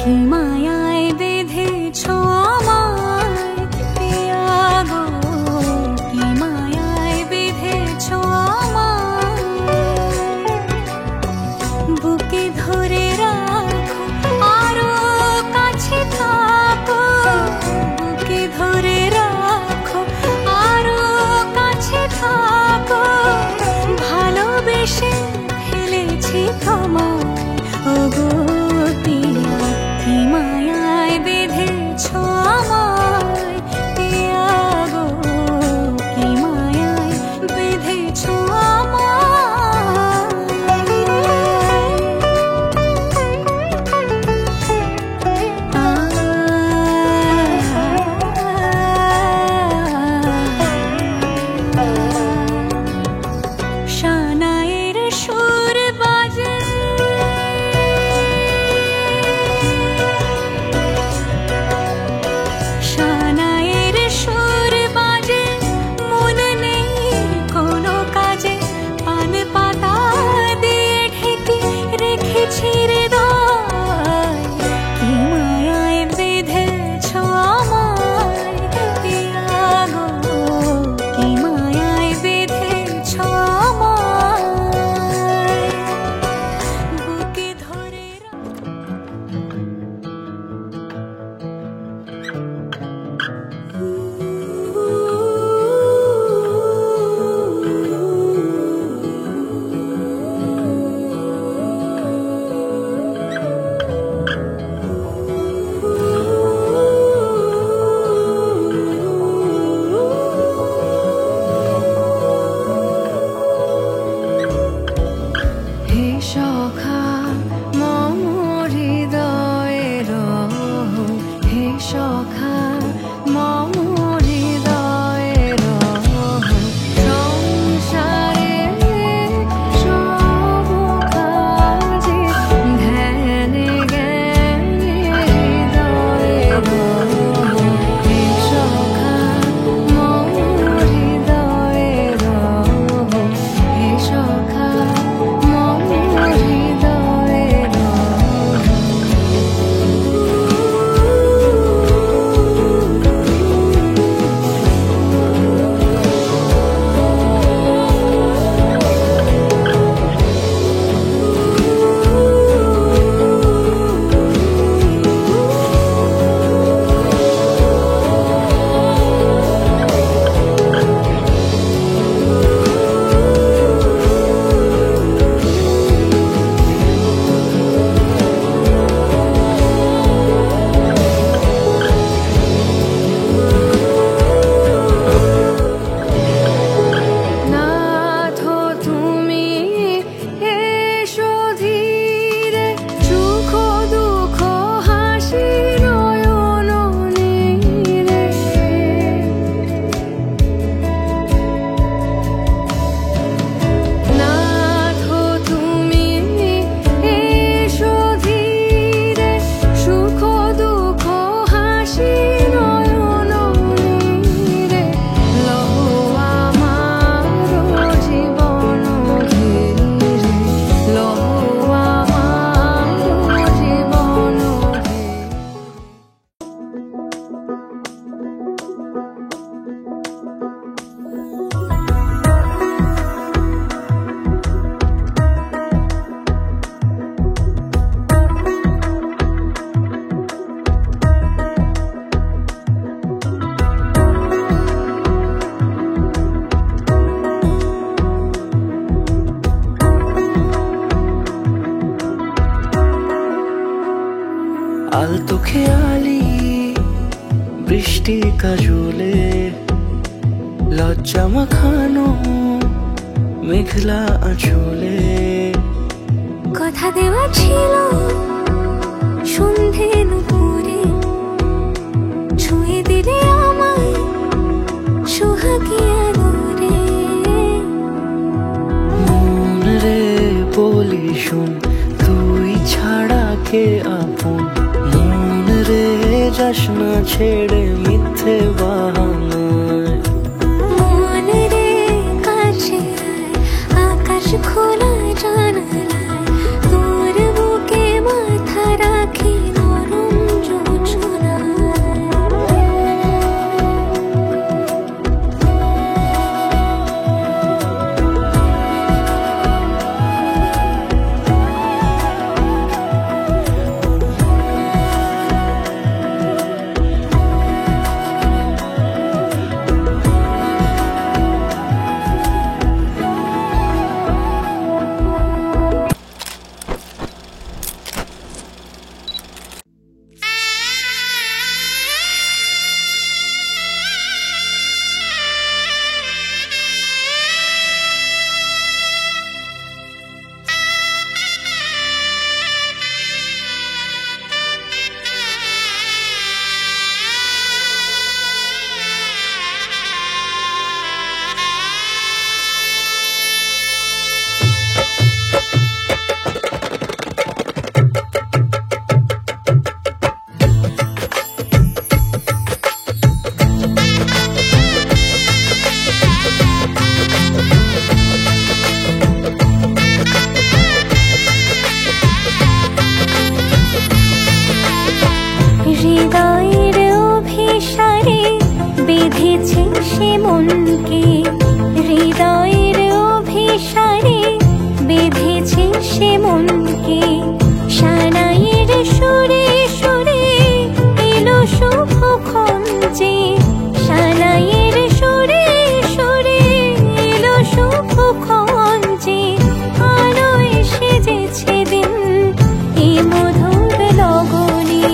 [SPEAKER 1] কি মায়ায় বেঁধেছো আমায় পিয়া গো, কি মায়ায় বেঁধেছো আমায়। বুকে ধরে
[SPEAKER 7] কাজলে লজ্জা মাখানো মেঘলা আঁচলে
[SPEAKER 4] কথা দেওয়া ছিল সন্ধে নুপুরে ছুঁয়ে দিলে আমায় সোহাগী আদরে
[SPEAKER 7] মন রে বলি শোন তুই ছাড়া কে আপন মন রে যাস না ছেড়ে মিথ্যে বাহানায়
[SPEAKER 4] মন রে কাছে আকাশ খোলা জানালায় তোর বুকে মাথা রাখি নরম হৃদয়ের অভিসারে বেঁধেছে সে মনকে হৃদয়ের অভিসারে বেঁধেছে সে মনকে সানাইয়ের সুরে সুরে এলো শুভক্ষণ যে সানাইয়ের সুরে সুরে এলো শুভক্ষণ যে আলো এসে যেছে দিন এ মধুর লগনে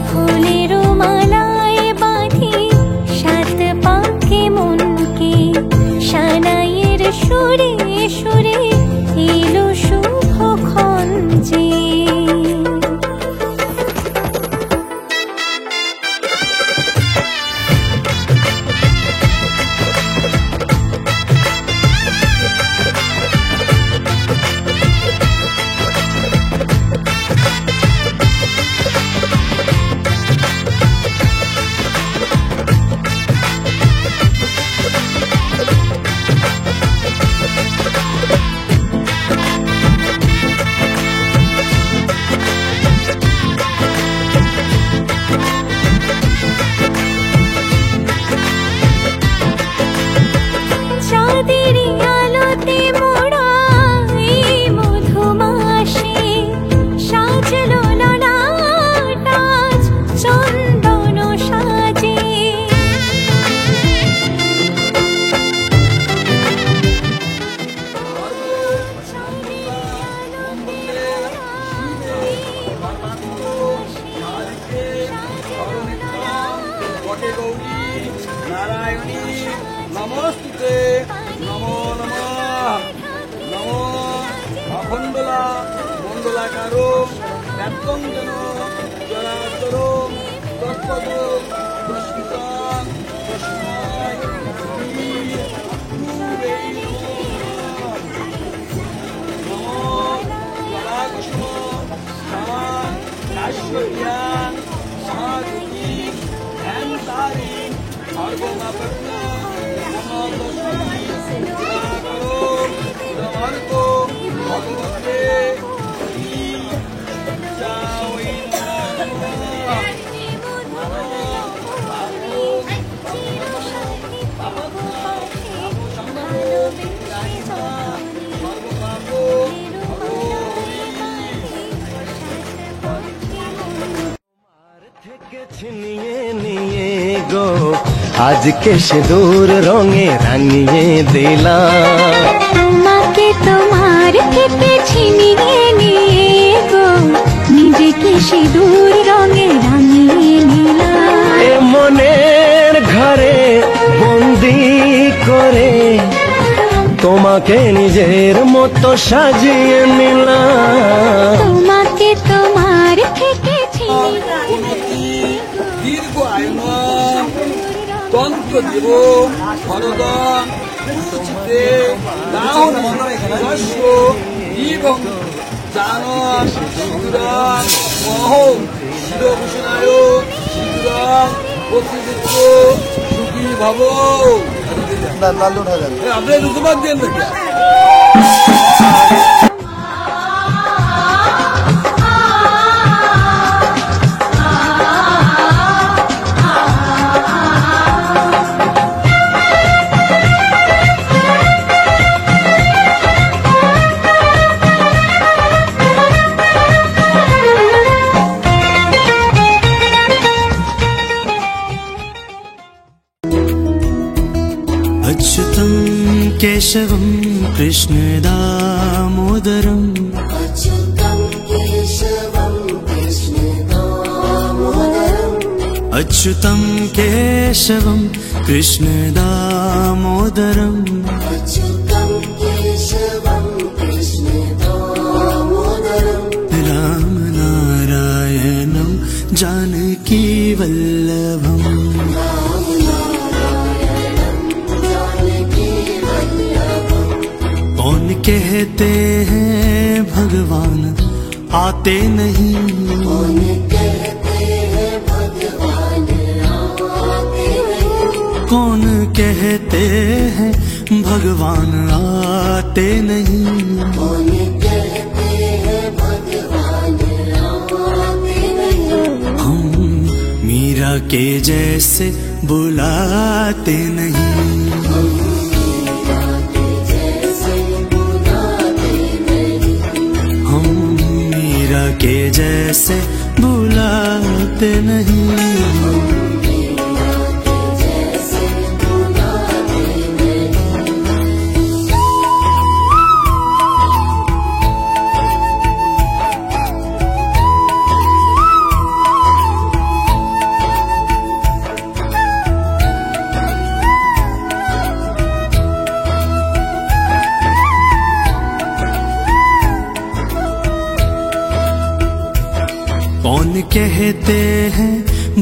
[SPEAKER 4] ফুলের মালায় বাঁধি সাত পাকে মনকে সানাইয়ের সুরে সুরে এলো শুভক্ষণ যে চাঁদের আলোতে মোড়া এই মধুমাসে সাজলো ললাট আজ চন্দন সাজে
[SPEAKER 8] নারায়ণী নমস্তুতে নমো নমঃ নমো অখণ্ডলা মণ্ডলাকারো ব্যক্তঞ্জন জলাচরো তৎপদ প্রস্ফুটং তস্মৈ গুরুবে নমো জলাকুষ্ম স্থান কাশ্যপ্যাং মহাযোগী ধ্যানধারী সর্বমাপন্ন ভগবতে
[SPEAKER 7] থেকে ছিনিয়ে নিয়ে গো আজকে সিঁদুর রঙে রাঙিয়ে দিলাম
[SPEAKER 4] তোমাকে তোমার থেকে ছিনিয়ে নিয়ে গো নিজেকে সিঁদুর রঙে রাঙিয়ে নিলাম
[SPEAKER 7] এ মনে তোমাকে নিজের মতো সাজিয়ে নিলাম।
[SPEAKER 4] তোমাকে তোমার থেকে
[SPEAKER 9] দীর্ঘ আয়ু তন্ত্র দেব ভরদন সুচিতে দাহন শস্য দীর্ঘং জানন সিঁদুরং মহং শিরভূষণায় সিঁদুরং প্রতিদিত্য সুখী ভব। আপনি রুকুমার দেন নাকি?
[SPEAKER 6] अच्युतं केशवं कृष्ण दामोदरम् अच्युतं केशवं कृष्ण दामोदरम् राम नारायणं जानकी वल्लभम्। कौन कहते हैं भगवान आते नहीं, कौन कहते हैं भगवान आते नहीं, हम मीरा के जैसे बुलाते नहीं, के जैसे बुलाते नहीं। कौन कहते हैं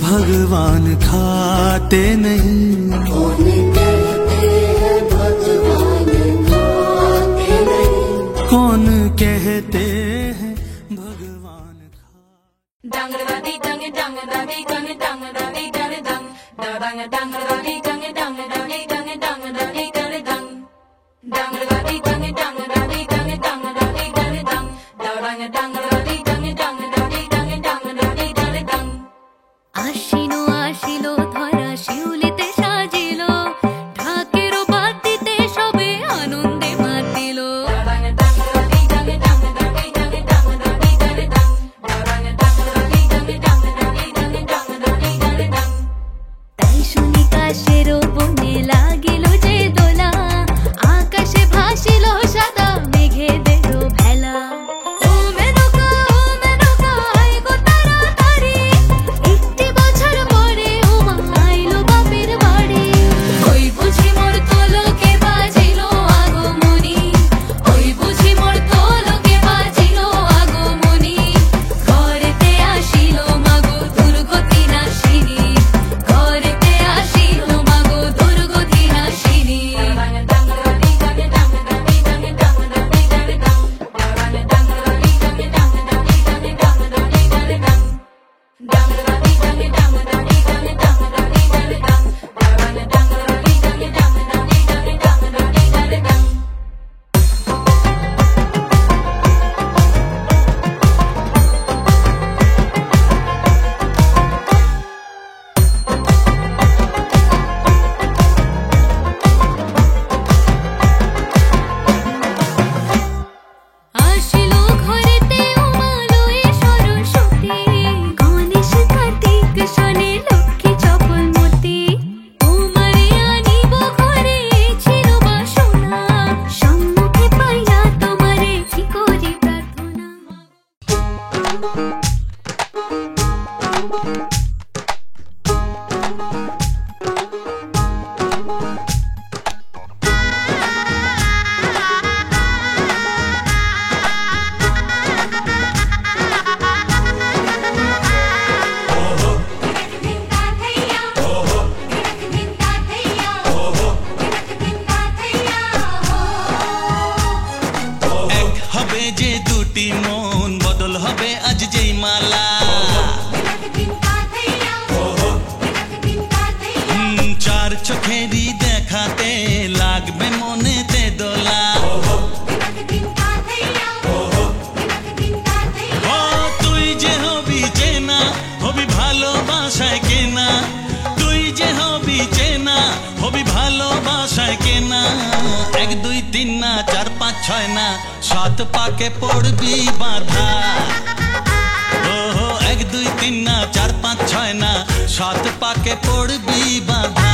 [SPEAKER 6] भगवान खाते नहीं, कौन कहते हैं भगवान खाते नहीं, कौन कहते हैं भगवान
[SPEAKER 3] আশিনো আশিলো ধরা শিউলিতে সাজিলো, ঢাকের বাতিতে সবে আনন্দে মাতিল। তাই শুনি কাশের বনে লাগিল যে দোলা, আকাশে ভাসিল
[SPEAKER 10] মিলবে যে দুটি মন, বদল হবে আজ যেই মালা। চার চোখেরই দেখাতে লাগবে মনেতে দোলা। তুই যে হবি চেনা, হবি ভালোবাসায় কেনা। তুই যে হবি চেনা, হবি ভালোবাসায় কেনা। 1 2 3 না 4 5 6 না 7 পাকে পড়বি বাঁধা। 1 2 3 না 4 5 6 না 7 পাকে পড়বি বাঁধা।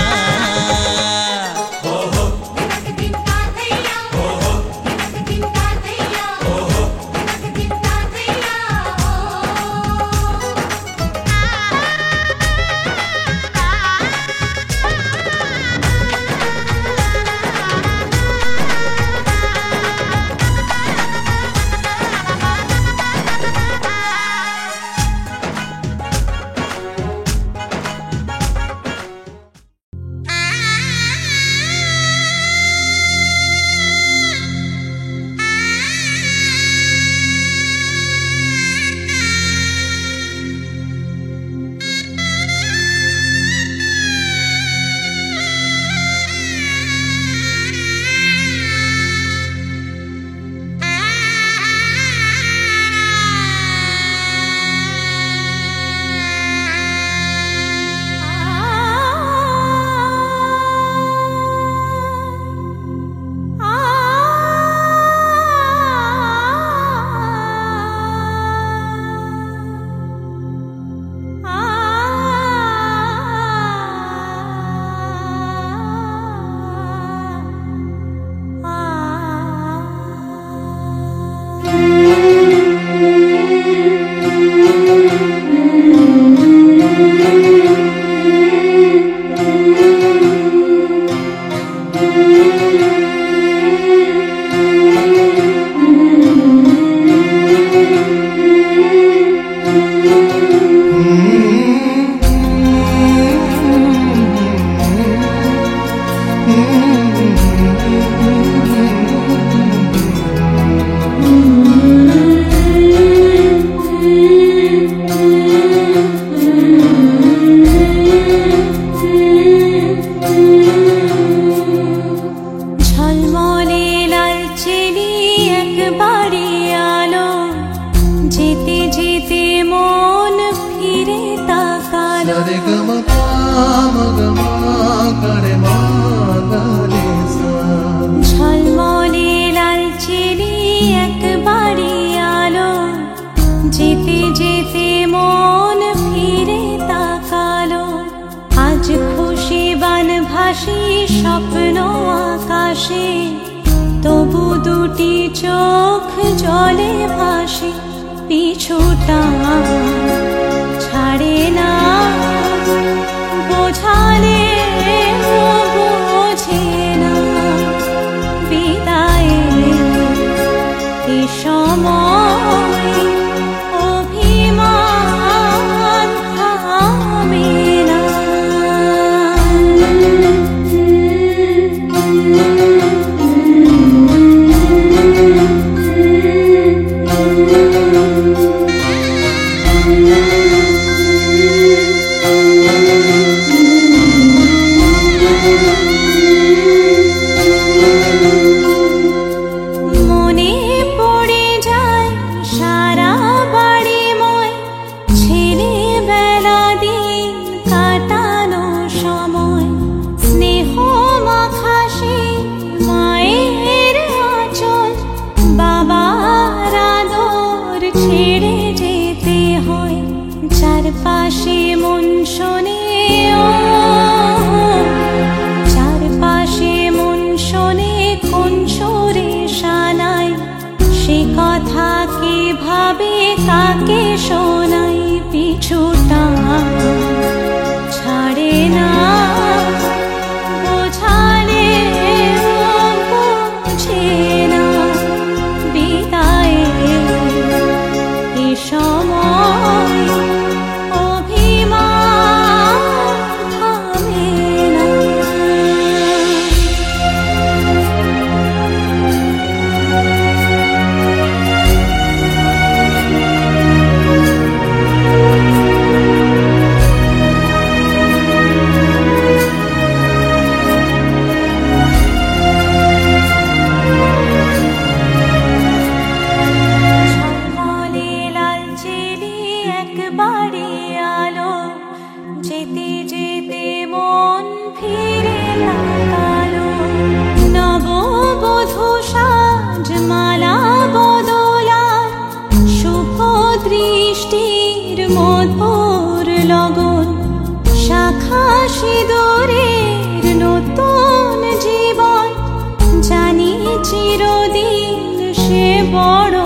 [SPEAKER 3] বড়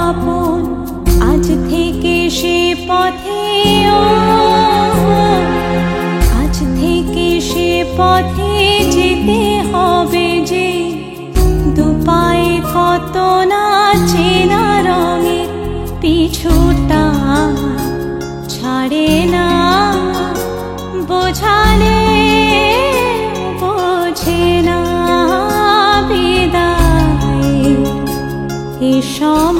[SPEAKER 3] আপন, আজ থেকে সে পথে আজ থেকে সে পথে যেতে হবে যে, দুপায়ে কত না চেনা রঙে পিছুটা ছাড়ে না, বোঝালে বোঝে না বিদায় এ সময়।